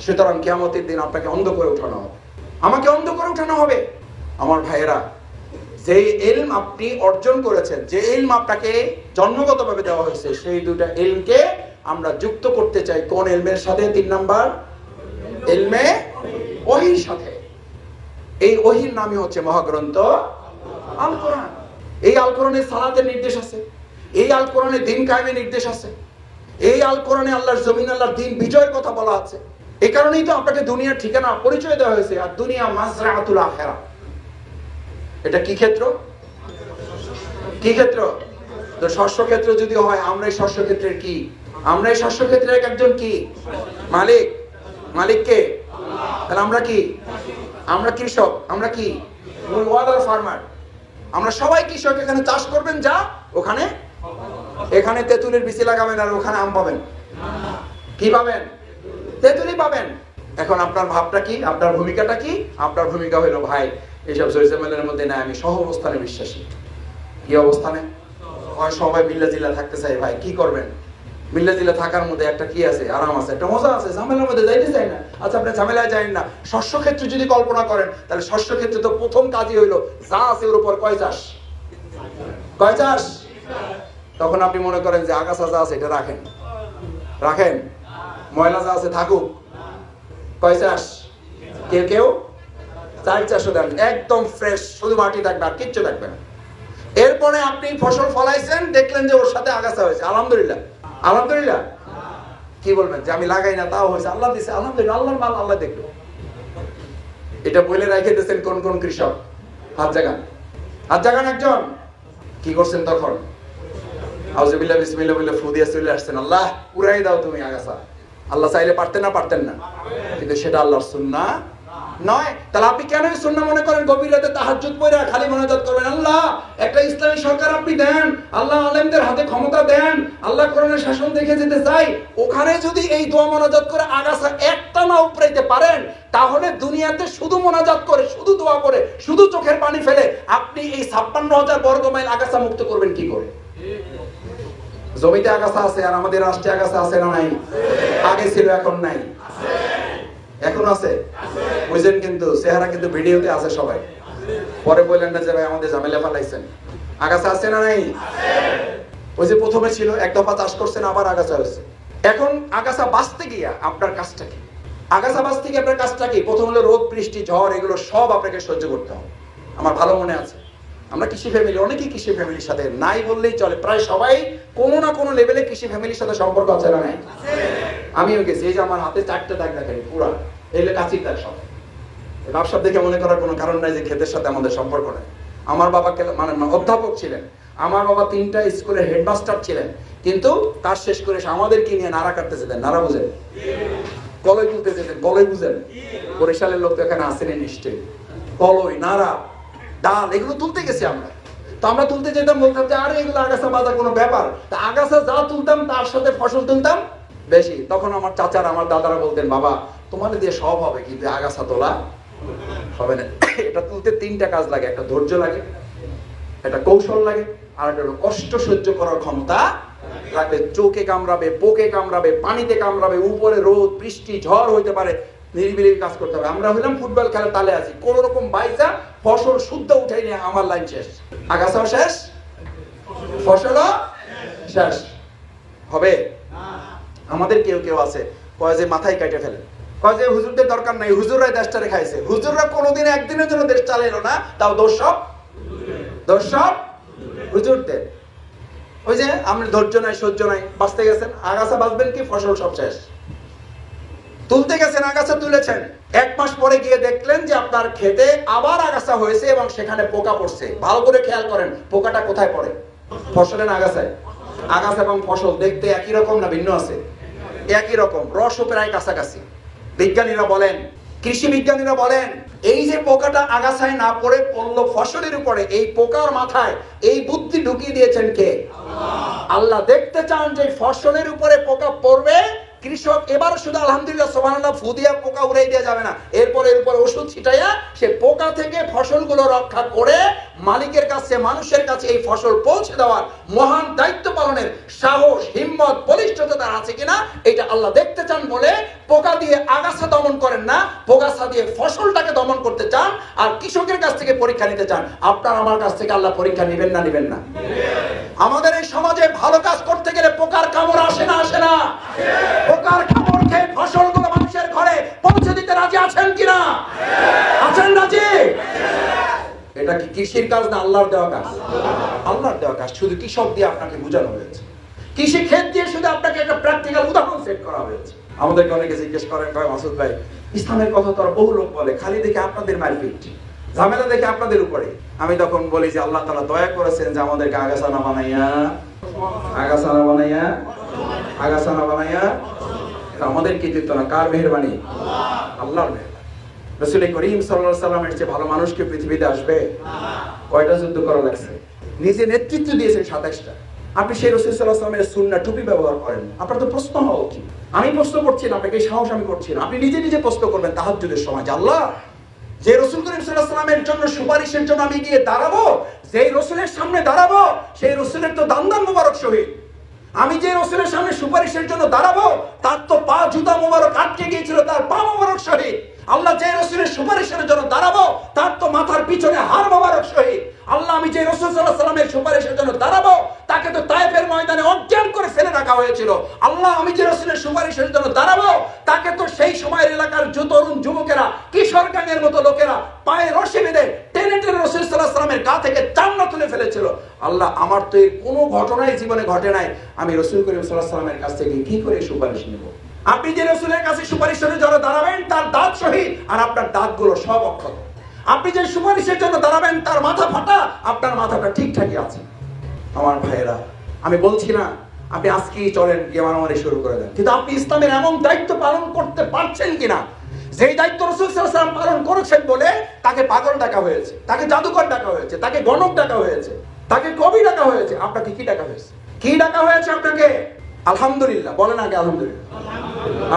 সুতরাং কিয়ামতের দিন আপনাকে অন্ধ করে উঠানো হবে, আমাকে অন্ধ করে উঠানো হবে। আমার ভাইয়েরা, যে ইলম আপনি অর্জন করেছেন, যে ইলম আপনাকে জন্মগতভাবে দেওয়া হয়েছে, সেই দুইটা ইলমকে আমরা যুক্ত করতে চাই কোন ইলমের সাথে? 3 নাম্বার, ইলমে ওহীর সাথে। এই ওহীর নামই হচ্ছে মহাগ্রন্থ আল কোরআন। এই আল কোরআনে সালাতের নির্দেশ আছে, এই আল কোরআনে দ্বীন কায়েমের নির্দেশ আছে, এই আল কোরআনে আল্লাহর জমিন, আল্লাহর দ্বীন বিজয়ের কথা বলা আছে। এই কারণেই তো আপনাকে দুনিয়ার ঠিকানা পরিচয় দেওয়া হয়েছে। আর দুনিয়া মাজরাআতুল আখিরা, এটা কি ক্ষেত্র? কি ক্ষেত্র? তো শস্য ক্ষেত্র যদি হয়, আমরা এই শস্য ক্ষেত্রের কি? আমরা এই শস্য ক্ষেত্রের একজন কি মালিক? মালিককে? তাহলে আমরা কি? আমরা কৃষক। আমরা কি? ওয়াদার ফার্মার। আমরা সবাই কৃষক। এখানে চাষ করবেন যা, ওখানে এখানে তেঁতুলের বিচি লাগাবেন আর ওখানে আম পাবেন। কি পাবেন? তেঁতুলই পাবেন। এখন আপনার ভাবটা কি, আপনার ভূমিকাটা কি? আপনার ভূমিকা হলো ভাই এইসব জয়জামেলের মধ্যে না, আমি সহ অবস্থানে বিশ্বাসী। কি অবস্থানে? সবাই মিল্লাজিল্লা থাকতে চাই। ভাই কি করবেন? মিল্লাজিল্লা থাকার মধ্যে একটা কি আছে? আরাম আছে, একটা মজা আছে। ঝামেলার মধ্যে যাইতে চাই না। আচ্ছা, আপনি ঝামেলায় যাই না। শস্য ক্ষেত্রে যদি কল্পনা করেন, তাহলে শস্য ক্ষেত্রে তো প্রথম কাজই হইলো যা আছে ওর উপর কয় চাষ? কয় চাষ? তখন আপনি মনে করেন যে আগাছা যা আছে এটা রাখেন, রাখেন, ময়লা যা আছে থাকুক। কয় চাষ? কেউ কেউ 4 চাষও দেন, একদম ফ্রেশ, শুধু মাটি থাকবে আর কিচ্ছু থাকবে না। এরপরে আপনি ফসল ফলাইছেন, দেখলেন যে ওর সাথে আগাছা হয়েছে, আলহামদুলিল্লাহ, আলহামদুলিল্লাহ। কি বলবেন যে আমি লাগাই না তাও হয়েছে, আল্লাহ দিছে, আলহামদুলিল্লাহ, আল্লাহর মাল আল্লাহ দেখলো। এটা বলে রেখে দিয়েছেন কোন কোন কৃষক? হাত জাগান, হাত জাগান একজন। কি করছেন তখন? আউযুবিল্লাহ বিসমিল্লাহ বলে ফু দিয়ে চলে আসছেন, আল্লাহ উড়াই দাও তুমি আগাছা। আল্লাহ চাইলে পারতেন না? পারতেন না, কিন্তু সেটা আল্লাহর সুন্নাহ নয়। তাহলে আপনি কেন সুন্নাহ মনে করেন? গভীর রাতে তাহাজ্জুদ পড়ে খালি মোনাজাত করবেন, আল্লাহ একটা ইসলামী সরকার আপনি দেন, আল্লাহ আলেমদের হাতে ক্ষমতা দেন, আল্লাহ কোরআনের শাসন দেখে যেতে চাই। ওখানে যদি এই দোয়া মোনাজাত করে আগাছা একটা না উপড়াইতে পারেন, তাহলে দুনিয়াতে শুধু মোনাজাত করে, শুধু দোয়া করে, শুধু চোখের পানি ফেলে আপনি এই 56,000 বর্গ মাইল আগাছা মুক্ত করবেন কি করে? জমিতে আগাছা আছে আর আমাদের রাষ্ট্রে আগাছা আছে না নাই? আগে ছিল, এখন নাই। এখন আছে, বুঝেন? কিন্তু চেহারা কিন্তু ভিডিওতে আছে সবাই। পরে বললেন না যে ভাই আমাদের ঝামেলা ফালাইছেন। আগাছা আছে না নাই? ওই যে প্রথমে ছিল এক দফা চাষ করছেন, আবার আগাছা হয়েছে। এখন আগাছা বাঁচতে গিয়া আপনার কাজটা কি? আগাছা বাঁচতে গিয়ে আপনার কাজটা কি? প্রথম হলো রোদ, বৃষ্টি, ঝড়, এগুলো সব আপনাকে সহ্য করতে হবে। আমার ভালো মনে আছে, আমরা কৃষি ফ্যামিলি, অনেকেই কৃষি ফ্যামিলির সাথে নাই বললেই চলে, প্রায় সবাই কোনো না কোনো লেভেলে কৃষি ফ্যামিলির সাথে সম্পর্ক আছে না নাই? আমিও গেছি, এই যে আমার হাতে 4টা দাগ দেখেন পুরা, এগুলো কাঁচির দাগ সব। ব্যবসা দেখে মনে করার কোনো কারণ নাই যে ক্ষেতের সাথে আমাদের সম্পর্ক নেই। আমার বাবা মানে অধ্যাপক ছিলেন, আমার বাবা 3টা স্কুলের হেডমাস্টার ছিলেন, কিন্তু তার শেষ করে আমাদেরকে নিয়ে নাড়া কাটতে যেতেন। নাড়া বুঝেন? কলই তুলতে যেতেন। কলই বুঝেন? বরিশালের লোক তো এখানে আসেনি নিশ্চয়ই। কলই, নাড়া, ডাল, এগুলো তুলতে গেছি আমরা। তো আমরা তুলতে যেতাম, বলতাম যে আরে এগুলো আগাছা বাঁধা কোনো ব্যাপার। তা আগাছা যা তুলতাম তার সাথে ফসল তুলতাম বেশি। তখন আমার চাচারা, আমার দাদারা বলতেন, বাবা তোমাদের দিয়ে সব হবে, কিন্তু আগাছা তোলা হবে না। এটা তুলতে 3টা কাজ লাগে, একটা ধৈর্য লাগে, একটা কৌশল লাগে, আর একটা হলো কষ্ট সহ্য করার ক্ষমতা লাগবে। চোখে কামড়াবে, পোকে কামড়াবে, পানিতে কামড়াবে, উপরে রোদ, বৃষ্টি, ঝড় হইতে পারে, নিরিবিলি কাজ করতে হবে। আমরা হইলাম ফুটবল খেলার তালে আছি, কোন রকম বাইসা ফসল শুদ্ধ উঠাই নিয়ে আমার লাইন শেষ, আগাছাও শেষ, ফসলও শেষ হবে। আমাদের কেউ কেউ আছে কয় যে মাথায় কেটে ফেলে, কয় যে হুজুরদের দরকার নাই, হুজুররাই দেশটা রেখাইছে। হুজুররা কোনোদিন একদিনের জন্য দেশ চালাইলো না, তাও দোষ সব হুজুরদের। ওই যে আমরা ধৈর্য নাই, সহ্য নাই, বাঁচতে গেছেন, আগাছা বাঁচবেন কি? ফসল সব শেষ। তুলতে গেছেন, আগাছা তুলেছেন, 1 মাস পরে গিয়ে দেখলেন যে আপনার খেতে আবার আগাছা হয়েছে এবং সেখানে পোকা পড়ছে। ভালো করে খেয়াল করেন, পোকাটা কোথায় পড়ে? ফসলের আগাছায়। আগাছা এবং ফসল দেখতে একই রকম না ভিন্ন আছে? একই রকম, রসও প্রায় কাছাকাছি। বিজ্ঞানীরা বলেন, কৃষি বিজ্ঞানীরা বলেন, এই যে পোকাটা আগাছায় না পড়ে পড়লো ফসলের উপরে, এই পোকার মাথায় এই বুদ্ধি ঢুকিয়ে দিয়েছেন কে? আল্লাহ। দেখতে চান যে ফসলের উপরে পোকা পড়বে, কৃষক এবার শুধু আলহামদুলিল্লাহ সুবহানাল্লাহ ফু দিয়া পোকা উড়াই দেওয়া যাবে না, এরপর এর উপর ওষুধ ছিটাইয়া সে পোকা থেকে ফসলগুলো রক্ষা করে মালিকের কাছে, মানুষের কাছে এই ফসল পৌঁছে দেওয়ার মহান দায়িত্ব পালনের সাহস, হিম্মত, বলিষ্ঠতা তার আছে কিনা এটা আল্লাহ দেখতে চান বলে পোকা দিয়ে আগাছা দমন করেন না, পোকাছা দিয়ে ফসলটাকে দমন করতে চান। আর কৃষকের কাছ থেকে পরীক্ষা নিতে চান। আপনার আমার কাছ থেকে আল্লাহ পরীক্ষা নেবেন না? নেবেন না? আমাদের এই সমাজে ভালো কাজ করতে গেলে পোকার কামড় আসে না? আসে না? পোকার কামড় খেয়ে ফসলগুলো মানুষের ঘরে পৌঁছে দিতে রাজি আছেন কিনা? আছেন রাজি? এটা কি কৃষির কাজ না আল্লাহর দেওয়া কাজ? আল্লাহর দেওয়া কাজ। শুধু কৃষক দিয়ে আপনাকে বোঝানো হয়েছে, কৃষি ক্ষেত দিয়ে শুধু আপনাকে একটা প্র্যাকটিক্যাল উদাহরণ সেট করা হয়েছে। আমাদেরকে অনেকে জিজ্ঞেস করেন, ভাই মাসুদ ভাই ইসলামের কথা তো বহু লোক বলে, খালি দেখে আপনাদের মারপিট, ঝামেলা দেখে আপনাদের উপরে। আমি তখন বলি যে আল্লাহ তাআলা দয়া করেছেন যে আমাদেরকে আগাছা না বানাইয়া এটা আমাদের কৃতিত্ব না। কার মেহেরবানি? আল্লাহর মেহেরবানি। রাসূল করিম সাল্লাল্লাহু আলাইহি সাল্লামের চেয়ে ভালো মানুষ কি পৃথিবীতে আসবে? কয়টা যুদ্ধ করা লাগছে? নিজে নেতৃত্ব দিয়েছেন 27টা। আপনি সেই রাসূল সাল্লাল্লাহু আলাইহি সাল্লামের সুন্নাহ টুপি ব্যবহার করেন, আপনার তো প্রশ্ন হওয়া উচিত। আমি প্রশ্ন করছি না, আপনাকে সাহস আমি করছি না, আপনি নিজে নিজে প্রশ্ন করবেন তাহাজ্জুদের সময়, আল্লাহ যে রাসূল করিম সাল্লাল্লাহু আলাইহি সাল্লামের জন্য সুপারিশের জন্য আমি গিয়ে দাঁড়াবো, যেই রাসূলের সামনে দাঁড়াবো সেই রাসূলের তো দান্দান মোবারক শহীদ। আমি যে রাসূলের সামনে সুপারিশের জন্য দাঁড়াবো তার তো পা জুতা মোবারক আটকে গিয়েছিল, তার পা মোবারক শহীদ। আল্লাহ যে রাসূলের সুপারিশের জন্য দাঁড়াবো তার তো মাথার পিছনে হাড় মোবারক শহীদ। আল্লাহ আমি যে রাসূল সাল্লাল্লাহু আলাইহি সাল্লামের সুপারিশের জন্য দাঁড়াবো তাকে তো তায়েফের ময়দানে অজ্ঞান করে ফেলে রাখা হয়েছিল। আল্লাহ আমি যে রাসূলের সুপারিশের জন্য দাঁড়াবো তাকে তো সেই সময়ের এলাকার তরুণ যুবকেরা, কিশোর গ্যাংয়ের মতো লোকেরা পায়ে রশি বেঁধে টেনে টেনে রাসূল সাল্লাল্লাহু আলাইহি ওয়াসাল্লামের গা থেকে চামড়া তুলে ফেলেছিল। আল্লাহ, আমার তো এর কোনো ঘটনাই জীবনে ঘটে নাই, আমি রাসূল করিম সাল্লাল্লাহু আলাইহি ওয়াসাল্লামের কাছ থেকে কি করে সুপারিশ নেব? আপনি যে রাসূলের কাছে সুপারিশের জন্য দাঁড়াবেন তার দাঁত শহীদ আর আপনার দাঁতগুলো সব অক্ষত। আপনি যে সুপারিশের জন্য দাঁড়াবেন তার মাথা ফাটা, আপনার মাথাটা ঠিকঠাকই আছে। আমার ভাইয়েরা, আমি বলছি না আপনি আজকেই চলেন গিয়ে মারামারি শুরু করে দেন, কিন্তু আপনি ইসলামের এমন দায়িত্ব পালন করতে পারছেন কিনা যেই দায়িত্ব রাসূল সাল্লাল্লাহু আলাইহি ওয়াসাল্লাম পালন করেছেন বলে তাকে পাগল ডাকা হয়েছে, তাকে জাদুকর ডাকা হয়েছে, তাকে গণক ডাকা হয়েছে, তাকে কবি ডাকা হয়েছে। আপনাকে কি ডাকা হয়েছে? কি ডাকা হয়েছে আপনাকে? আলহামদুলিল্লাহ বলেন আগে, আলহামদুলিল্লাহ।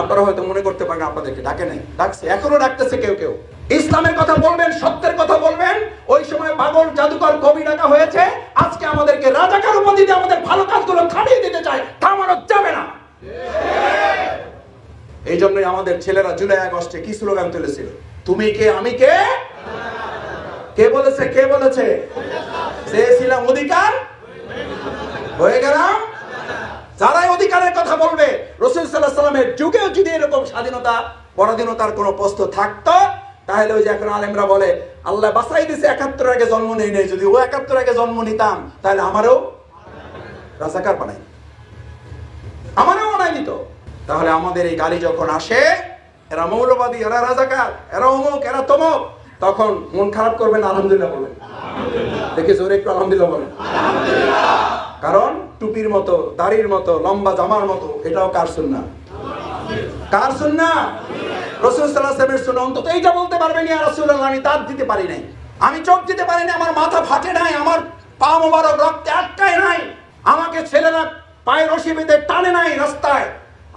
আপনারা হয়তো মনে করতে পারেন আপনাদেরকে ডাকে নাই, ডাকছে, এখনো ডাকতেছে কেউ কেউ। ইসলামের কথা বলবেন, সত্যের কথা বলবেন, ওই সময় পাগল জাদুকর কবি ডাকা হয়েছে। আজকে আমাদেরকে রাজাকার উপাধি দিয়ে আমাদের ভালো কাজগুলো থামিয়ে দিতে চায়, থামানো যাবে না। এই জন্যই আমাদের ছেলেরা জুলাই আগস্টে কি স্লোগান তুলেছিল? তুমি কে আমি কে? কে বলেছে? কে বলেছে? চেয়েছিলাম অধিকার, হয়ে গেলাম। যারাই অধিকারের কথা বলবে, রাসূল সাল্লাল্লাহু আলাইহি ওয়াসাল্লামের যুগেও যদি এরকম স্বাধীনতা পরাধীনতার কোনো প্রশ্ন থাকতো, তাহলে ওই যে এখন আলেমরা বলে আল্লাহ বাঁচাই দিয়েছে ৭১ আগে জন্ম নেই নাই, যদি ও ৭১ আগে জন্ম নিতাম তাহলে আমারও রাজাকার বানাই, আমারও বানাই দিত। তাহলে আমাদের এই গালি যখন আসে, এরা মৌলবাদী, এরা রাজাকার, এরা অমুক, এরা তমুক, তখন মন খারাপ করবেন, আলহামদুলিল্লাহ বলবেন। দেখে জোরে একটু আলহামদুলিল্লাহ বলেন। কারণ টুপির মতো, দাড়ির মতো, লম্বা জামার মতো, এটাও কার সুন্নাহ? কার সুন্নাহ? রাসূল সাল্লাল্লাহু আলাইহি ওয়াসাল্লামের সুন্নাহ। অন্তত এইটা বলতে পারবেন, ইয়া রাসূলুল্লাহ, আমি দাঁত দিতে পারি নাই, আমি চোখ দিতে পারি নাই, আমার মাথা ফাটে নাই, আমার পা মোবারক রক্তে আটকায় নাই, আমাকে ছেলেরা পায়ে রশি বেঁধে টানে নাই রাস্তায়,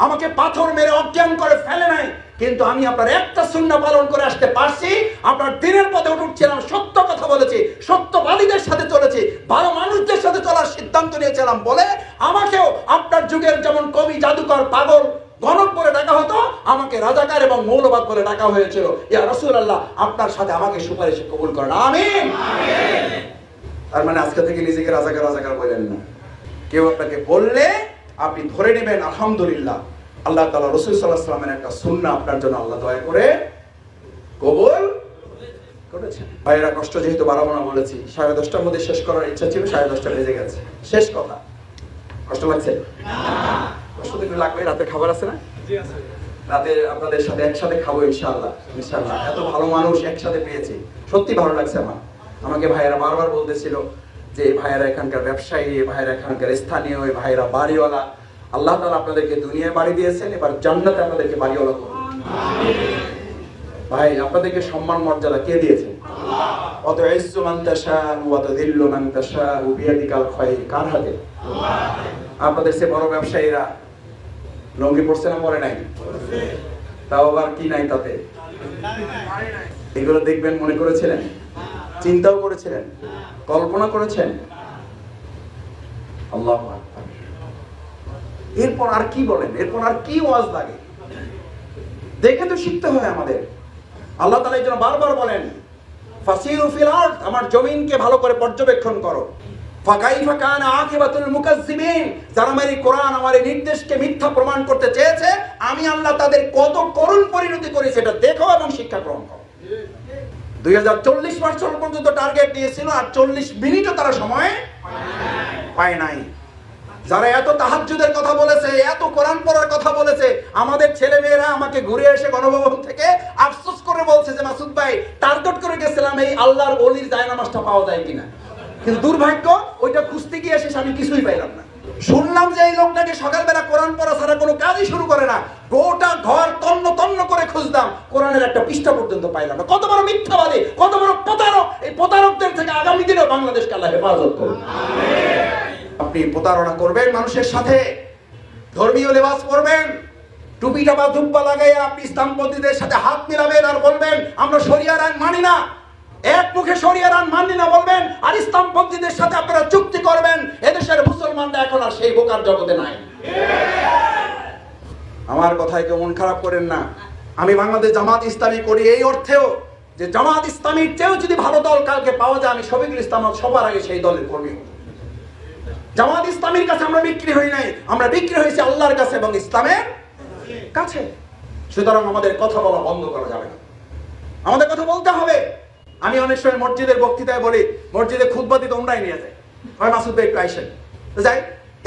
আমাকে পাথর মেরে অজ্ঞান করে ফেলে নাই, কিন্তু আমি আপনার একটা সুন্নাহ পালন করে আসতে পারছি। আপনার দিনের পথে উঠছিলাম, সত্য কথা বলেছি, সত্যবাদীদের সাথে চলেছি, ভালো মানুষদের সাথে চলার সিদ্ধান্ত নিয়েছিলাম বলে আমাকেও আপনার যুগের যেমন কবি, জাদুকর, পাগল, গণক বলে ডাকা হতো, আমাকে রাজাকার এবং মৌলবাদ বলে ডাকা হয়েছিল। ইয়া রাসূলুল্লাহ, আপনার সাথে আমাকে সুপারিশে কবুল করেন, আমিন। তার মানে আজকে থেকে নিজেকে রাজাকার রাজাকার বলেন না। কেউ আপনাকে বললে আপনি ধরে নেবেন আলহামদুলিল্লাহ, আল্লাহ তাআলা রাসূল সাল্লাল্লাহু আলাইহি ওয়াসাল্লামের একটা সুন্নাহ আপনার জন্য আল্লাহ দয়া করে কবুল করেছেন। ভাইরা, কষ্ট যেহেতু বাড়াবো না বলেছি, 10:30টার মধ্যে শেষ করার ইচ্ছা ছিল, 10:30টা বেজে গেছে। শেষ কথা, কষ্ট লাগছে? কষ্ট তো লাগবে, রাতে খাবার আছে না? জি আছে। রাতে আপনাদের সাথে একসাথে খাবো ইনশাআল্লাহ, ইনশাআল্লাহ। এত ভালো মানুষ একসাথে পেয়েছি, সত্যি ভালো লাগছে আমার। আমাকে ভাইয়েরা বারবার বলতেছিল যে ভাইয়েরা এখানকার ব্যবসায়ী, ভাইয়েরা এখানকার স্থানীয়, ভাইয়েরা বাড়িওয়ালা। আল্লাহ তাআলা আপনাদেরকে দুনিয়ায় বাড়ি দিয়েছেন, এবার জান্নাতে আপনাদেরকে বাড়িওয়ালা করুন। ভাই, আপনাদেরকে সম্মান মর্যাদা কে দিয়েছেন? আল্লাহ। অত ইজ্জু মান তাশাউ ওয়া তুযিল্লু মান তাশাউ বিয়াদিকাল খায়র, কার হাতে? আল্লাহ। আপনাদের সে বড় ব্যবসায়ীরা লঙ্গি পড়ছে না পরে নাই? তাও আবার কি নাই তাতে? এগুলো দেখবেন মনে করেছিলেন? চিন্তাও করেছিলেন? কল্পনা করেছেন? আল্লাহু আকবার। এরপর আর কি বলেন? এরপর আর কি ওয়াজ লাগে? দেখে তো শিখতে হয় আমাদের। আল্লাহ তাআলা এই জন্য বারবার বলেন, ফাসিরু ফিল আরদ, আমার জমিনকে ভালো করে পর্যবেক্ষণ করো। ফাকাইফা কানা আকিবাতুল মুকাজ্জিবিন, যারা আমার এই কোরআন, আমার এই নির্দেশকে মিথ্যা প্রমাণ করতে চেয়েছে, আমি আল্লাহ তাদের কত করুণ পরিণতি করি সেটা দেখো এবং শিক্ষা গ্রহণ করো। 2040 বছর পর্যন্ত টার্গেট দিয়েছিল, আর 40 মিনিটও তারা সময় পায় নাই। যারা এত তাহাজ্জুদের কথা বলেছে, এত কোরআন পড়ার কথা বলেছে, আমাদের ছেলে মেয়েরা আমাকে ঘুরে এসে গণভবন থেকে আফসোস করে বলছে যে মাসুদ ভাই, টার্গেট করে গেছিলাম এই আল্লাহর ওলির জায়নামাজটা পাওয়া যায় কিনা, কিন্তু দুর্ভাগ্য ওইটা খুঁজতে গিয়ে শেষ আমি কিছুই পাইলাম না। শুনলাম যে এই লোকটাকে সকালবেলা কোরআন পড়া ছাড়া কোনো কাজই শুরু করে না, গোটা ঘর তন্ন তন্ন করে খুঁজলাম, কোরআনের একটা পৃষ্ঠা পর্যন্ত পাইলাম না। কত বড় মিথ্যাবাদী, কত বড় প্রতারক! এই প্রতারকদের থেকে আগামী দিনে বাংলাদেশকে আল্লাহ হেফাজত করুন। আপনি প্রতারণা করবেন মানুষের সাথে, ধর্মীয় লেবাস পরবেন, টুপিটা বা জুব্বা লাগাইয়া আপনি ইসলামপন্থীদের সাথে হাত মিলাবেন আর বলবেন আমরা শরিয়ার আইন মানি না, এক মুখে শরিয়ার আইন মানি না বলবেন, আর ইসলামপন্থীদের সাথে আপনারা চুক্তি করবেন। এদেশের মুসলমানরা এখন আর সেই বোকার জগতে নাই। আমার কথায় কেউ মন খারাপ করেন না। আমি বাংলাদেশ জামাত ইসলামী করি এই অর্থেও যে জামাত ইসলামীর চেয়েও যদি ভালো দল কালকে পাওয়া যায়, আমি শফিকুল ইসলাম সবার আগে সেই দলের কর্মী। জামাত ইসলামীর কাছে আমরা বিক্রি হই নাই, আমরা বিক্রি হয়েছি আল্লাহর কাছে এবং ইসলামের কাছে। সুতরাং আমাদের কথা বলা বন্ধ করা যাবে না, আমাদের কথা বলতে হবে। আমি অনেক সময় মসজিদের বক্তৃতায় বলি, মসজিদে খুতবা দিতে তোমরাই নিয়ে যায়, হয় মাসুদ ভাই একটু আইসেন, তো যাই।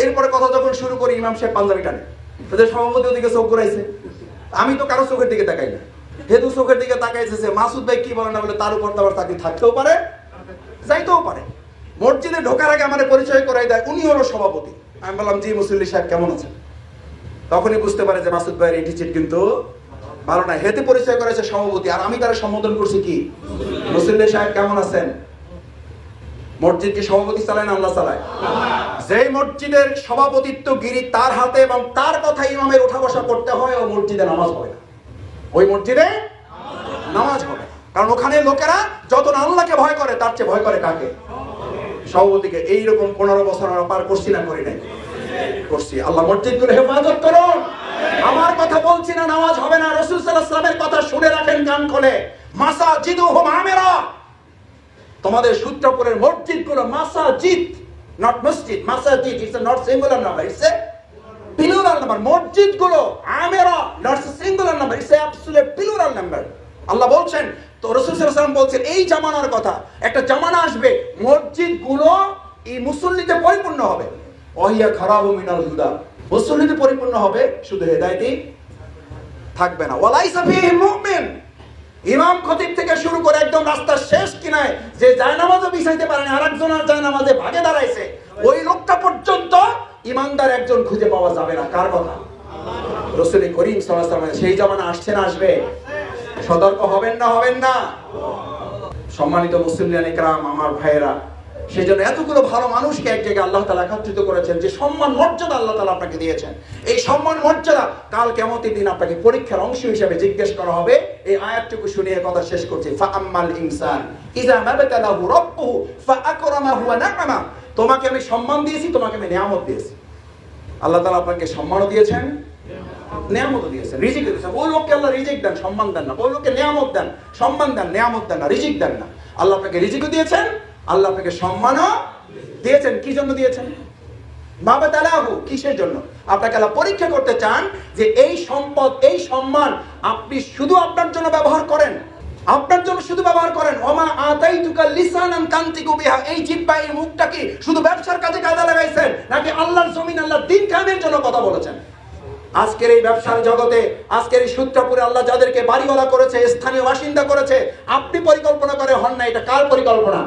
এরপরে কথা যখন শুরু করি, ইমাম সাহেব পাঞ্জাবি টানে, তাদের সভাপতি ওদিকে চোখ ঘুরাইছে, আমি তো কারো চোখের দিকে তাকাই না, হেতু চোখের দিকে তাকাইছে মাসুদ ভাই কি বলে না বলে, তার উপর তো আবার চাকরি থাকতেও পারে, যাইতেও পারে। মসজিদে ঢোকার আগে আমার পরিচয় করাই দেয়, উনি হলো সভাপতি। আমি বললাম, জি মুসল্লি সাহেব কেমন আছেন? তখনই বুঝতে পারে যে মাসুদ ভাইয়ের এটিচিউড কিন্তু ভালো না। হেতে পরিচয় করেছে সভাপতি, আর আমি তারা সম্বোধন করছি কি, মুসল্লি সাহেব কেমন আছেন? মসজিদ কি সভাপতি চালায় না আল্লাহ চালায়? যেই মসজিদের সভাপতিত্ব গিরি তার হাতে এবং তার কথা ইমামের ওঠা বসা করতে হয়, ও মসজিদে নামাজ হবে না, ওই মসজিদে নামাজ হবে। কারণ ওখানে লোকেরা যত আল্লাহকে ভয় করে, তার চেয়ে ভয় করে কাকে? সভাপতিকে। এইরকম 15 বছর আমরা পার করছি না করি নাই? করছি। আল্লাহ মসজিদগুলো হেফাজত করুন। আমার কথা বলছি না নামাজ হবে না, রাসূল সাল্লাল্লাহু আলাইহি ওয়াসাল্লামের কথা শুনে রাখেন কান খুলে। মাসাজিদুহুম আমিরা, তোমাদের সূত্রপুরের মসজিদগুলো মাসাজিদ, নট মসজিদ, মাসাজিদ, it's not singular number, it's a plural number. মসজিদগুলো আমিরা, not singular number, it's a absolute plural number. আল্লাহ বলছেন, তো রাসূল সাল্লাল্লাহু আলাইহি ওয়াসাল্লাম বলছেন এই জামানার কথা, একটা জামানা আসবে মসজিদগুলো এই মুসল্লিতে পরিপূর্ণ হবে। ওয়াহিয়া খারাবু মিনাল হুদা, মুসল্লিতে পরিপূর্ণ হবে, শুধু হেদায়েতই থাকবে না। ওয়ালাইসা ফীহি মুমিন, ইমাম খতিব থেকে শুরু করে একদম রাস্তার শেষ কিনায় যে জায়নামাজও বিছাইতে পারে না, আরেকজনের জায়নামাজে ভাগে দাঁড়াইছে, ওই লোকটা পর্যন্ত ইমানদার একজন খুঁজে পাওয়া যাবে না। কার কথা? রাসূল করিম সাল্লাল্লাহু আলাইহি ওয়াসাল্লাম। সেই জামানা আসছে না আসবে? সতর্ক হবেন না হবেন না? সম্মানিত মুসলিম ইকরাম, আমার ভাইয়েরা, সেই জন্য এতগুলো ভালো মানুষকে এক জায়গায় আল্লাহ তাআলা একত্রিত করেছেন, যে সম্মান মর্যাদা আল্লাহ তাআলা আপনাকে দিয়েছেন। এই সম্মান মর্যাদা কাল কিয়ামতের দিন আপনাকে পরীক্ষার অংশ হিসেবে জিজ্ঞেস করা হবে। এই আয়াতটুকু শুনিয়ে কথা শেষ করছি। ফাআম্মাল ইনসান ইযা মাবতালাহু রাব্বুহু ফাআকরামাহু ওয়া না'আমা, তোমাকে আমি সম্মান দিয়েছি, তোমাকে আমি নিয়ামত দিয়েছি। আল্লাহ তাআলা আপনাকে সম্মানও দিয়েছেন, নিয়ামতও দিয়েছেন, রিজিক দিয়েছেন। ওই লোককে আল্লাহ রিজিক দেন, সম্মান দেন না। ওই লোককে নিয়ামত দেন, সম্মান দেন, নিয়ামত দেন না, রিজিক দেন না। আল্লাহ আপনাকে রিজিকও দিয়েছেন, আল্লাহ আপনাকে সম্মানও দিয়েছেন। কি জন্য দিয়েছেন? মাবতালাহু, কিসের জন্য? আপনাকে আল্লাহ পরীক্ষা করতে চান যে এই সম্পদ, এই সম্মান আপনি শুধু আপনার জন্য ব্যবহার করেন, আপনার জন্য শুধু ব্যবহার করেন। ওমা আতাইতুকা লিসানান তানতিকু বিহা, এই জিহ্বা, এই মুখটা কি শুধু ব্যবসার কাজে কাজে লাগাইছেন, নাকি আল্লাহর জমিন, আল্লাহর দ্বীন কায়েমের জন্য কথা বলেছেন? আজকের এই ব্যবসার জগতে, আজকের এই সূত্রপুরে আল্লাহ যাদেরকে বাড়িওয়ালা করেছে, স্থানীয় বাসিন্দা করেছে, আপনি পরিকল্পনা করে হন না, এটা কার পরিকল্পনা?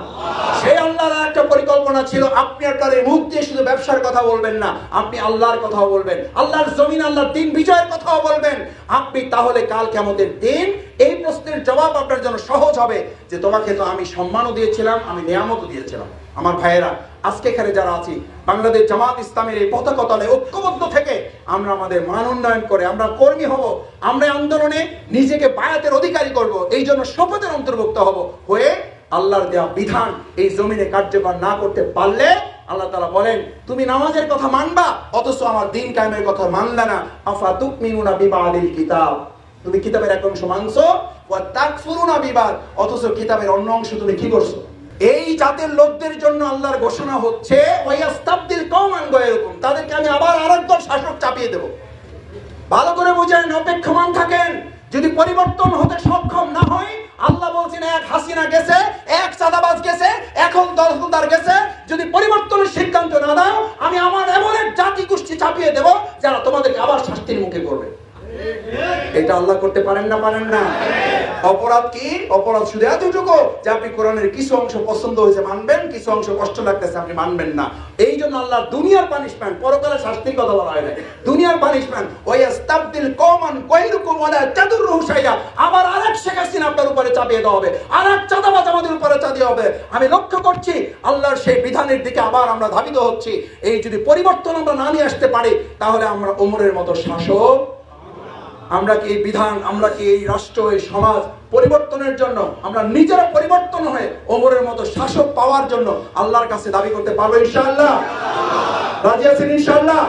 সেই আল্লাহর একটা পরিকল্পনা ছিল, আপনি আপনার এই মুখ দিয়ে শুধু ব্যবসার কথা বলবেন না, আপনি আল্লাহর কথাও বলবেন, আল্লাহর জমিন, আল্লাহর দ্বীন বিজয়ের কথাও বলবেন। আপনি তাহলে কাল কিয়ামতের দিন এই প্রশ্নের জবাব আপনার জন্য সহজ হবে, যে তোমাকে তো আমি সম্মানও দিয়েছিলাম, আমি নিয়ামতও দিয়েছিলাম। আমার ভাইয়েরা, আজকে এখানে যারা আছি, বাংলাদেশ জামাত ইসলামের এই পতাকা তলে ঐক্যবদ্ধ থেকে আমরা আমাদের মান উন্নয়ন করে আমরা কর্মী হব, আমরা আন্দোলনে নিজেকে বায়াতের অধিকারী করব, এই জন্য শপথের অন্তর্ভুক্ত হব, হয়ে আল্লাহর দেওয়া বিধান এই জমিনে কার্যকর না করতে পারলে আল্লাহ তাআলা বলেন, তুমি নামাজের কথা মানবা অথচ আমার দ্বীন কায়েমের কথা মানলা না। আফা তুমিনুনা বিবাদিল কিতাব, তুমি কিতাবের এক অংশ মানছো, ওয়া তাকফুরুনা বিবাদ, অথচ কিতাবের অন্য অংশ তুমি কি করছো? এই জাতের লোকদের জন্য আল্লাহর ঘোষণা হচ্ছে, ওয়াইয়াস্তাবদিল কওমান গায়রাকুম, তাদেরকে আমি আবার আরেকদল শাসক চাপিয়ে দেব। ভালো করে বুঝেন, অপেক্ষমান থাকেন। যদি পরিবর্তন হতে সক্ষম না হয়, আল্লাহ বলছেন এক হাসিনা গেছে, এক চাঁদাবাজ গেছে, এখন দখলদার গেছে, যদি পরিবর্তনের সিদ্ধান্ত না দাও, আমি আমার এমন এক জাতি গোষ্ঠী চাপিয়ে দেব যারা তোমাদেরকে আবার শাস্তির মুখে করবে। এটা আল্লাহ করতে পারেন না? পারেন না? অপরাধ কি? অপরাধ শুধু এতটুকু যে আপনি কোরআনের কিছু অংশ পছন্দ হয়েছে মানবেন, কিছু অংশ কষ্ট লাগতেছে আপনি মানবেন না। এই জন্য আল্লাহ দুনিয়ার পানিশমেন্ট, পরকালের শাস্তির কথা বলা হয় না, দুনিয়ার পানিশমেন্ট। ওয়াইয়াস্তাবদিল কওমান গায়রাকুম ওয়া লা তাদুররুহু শাইআ, আবার আরেক শেখ হাসিনা আপনার উপরে চাপিয়ে দেওয়া হবে, আরেক চাঁদাবাজ আমাদের উপরে চাপিয়ে হবে। আমি লক্ষ্য করছি আল্লাহর সেই বিধানের দিকে আবার আমরা ধাবিত হচ্ছি। এই যদি পরিবর্তন আমরা না নিয়ে আসতে পারি, তাহলে আমরা ওমরের মতো শাসক, আমরা কি এই বিধান, আমরা কি এই রাষ্ট্র, এই সমাজ পরিবর্তনের জন্য আমরা নিজেরা পরিবর্তন হয়ে ওমরের মতো শাসক পাওয়ার জন্য আল্লাহর কাছে দাবি করতে পারবো ইনশাআল্লাহ? রাজি আছেন ইনশাআল্লাহ?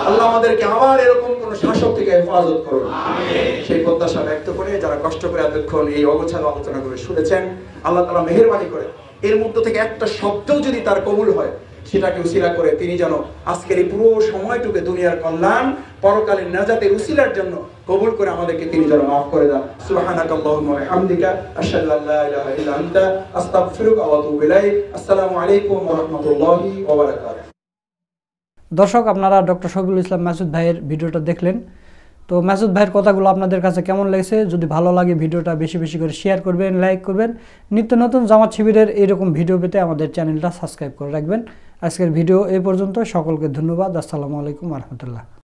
আল্লাহ আমাদেরকে আবার এরকম কোন শাসক থেকে হেফাজত করুন, সেই প্রত্যাশা ব্যক্ত করে যারা কষ্ট করে এতক্ষণ এই অগোছালো আলোচনা করে শুনেছেন, আল্লাহ তাআলা মেহেরবানি করে এর মধ্যে থেকে একটা শব্দও যদি তার কবুল হয়, সেটাকে উসিলা করে তিনি যেন আজকের এই পুরো সময়টুকু দুনিয়ার কল্যাণ পরকালীন নাজাতের উসিলার জন্য কবুল করে আমাদেরকে তিনি যেন মাফ করে দেন। সুবহানাকাল্লাহুম্মা ওয়া বিহামদিকা আশহাদু আল্লা ইলাহা ইল্লা আনতা আস্তাগফিরুকা ওয়া আতুবু ইলাইক। আসসালামু আলাইকুম ওয়া রাহমাতুল্লাহি ওয়া বারাকাতুহু। দর্শক, আপনারা ডক্টর শফিকুল ইসলাম মাসুদ ভাইয়ের ভিডিওটা দেখলেন। তো মাসুদ ভাইয়ের কথাগুলো আপনাদের কাছে কেমন লেগেছে? যদি ভালো লাগে ভিডিওটা বেশি বেশি করে শেয়ার করবেন, লাইক করবেন। নিত্য নতুন জামাত শিবিরের এইরকম ভিডিও পেতে আমাদের চ্যানেলটা সাবস্ক্রাইব করে রাখবেন। আজকের ভিডিও এই পর্যন্ত। সকলকে ধন্যবাদ। আসসালামু আলাইকুম ওয়া রাহমাতুল্লাহ।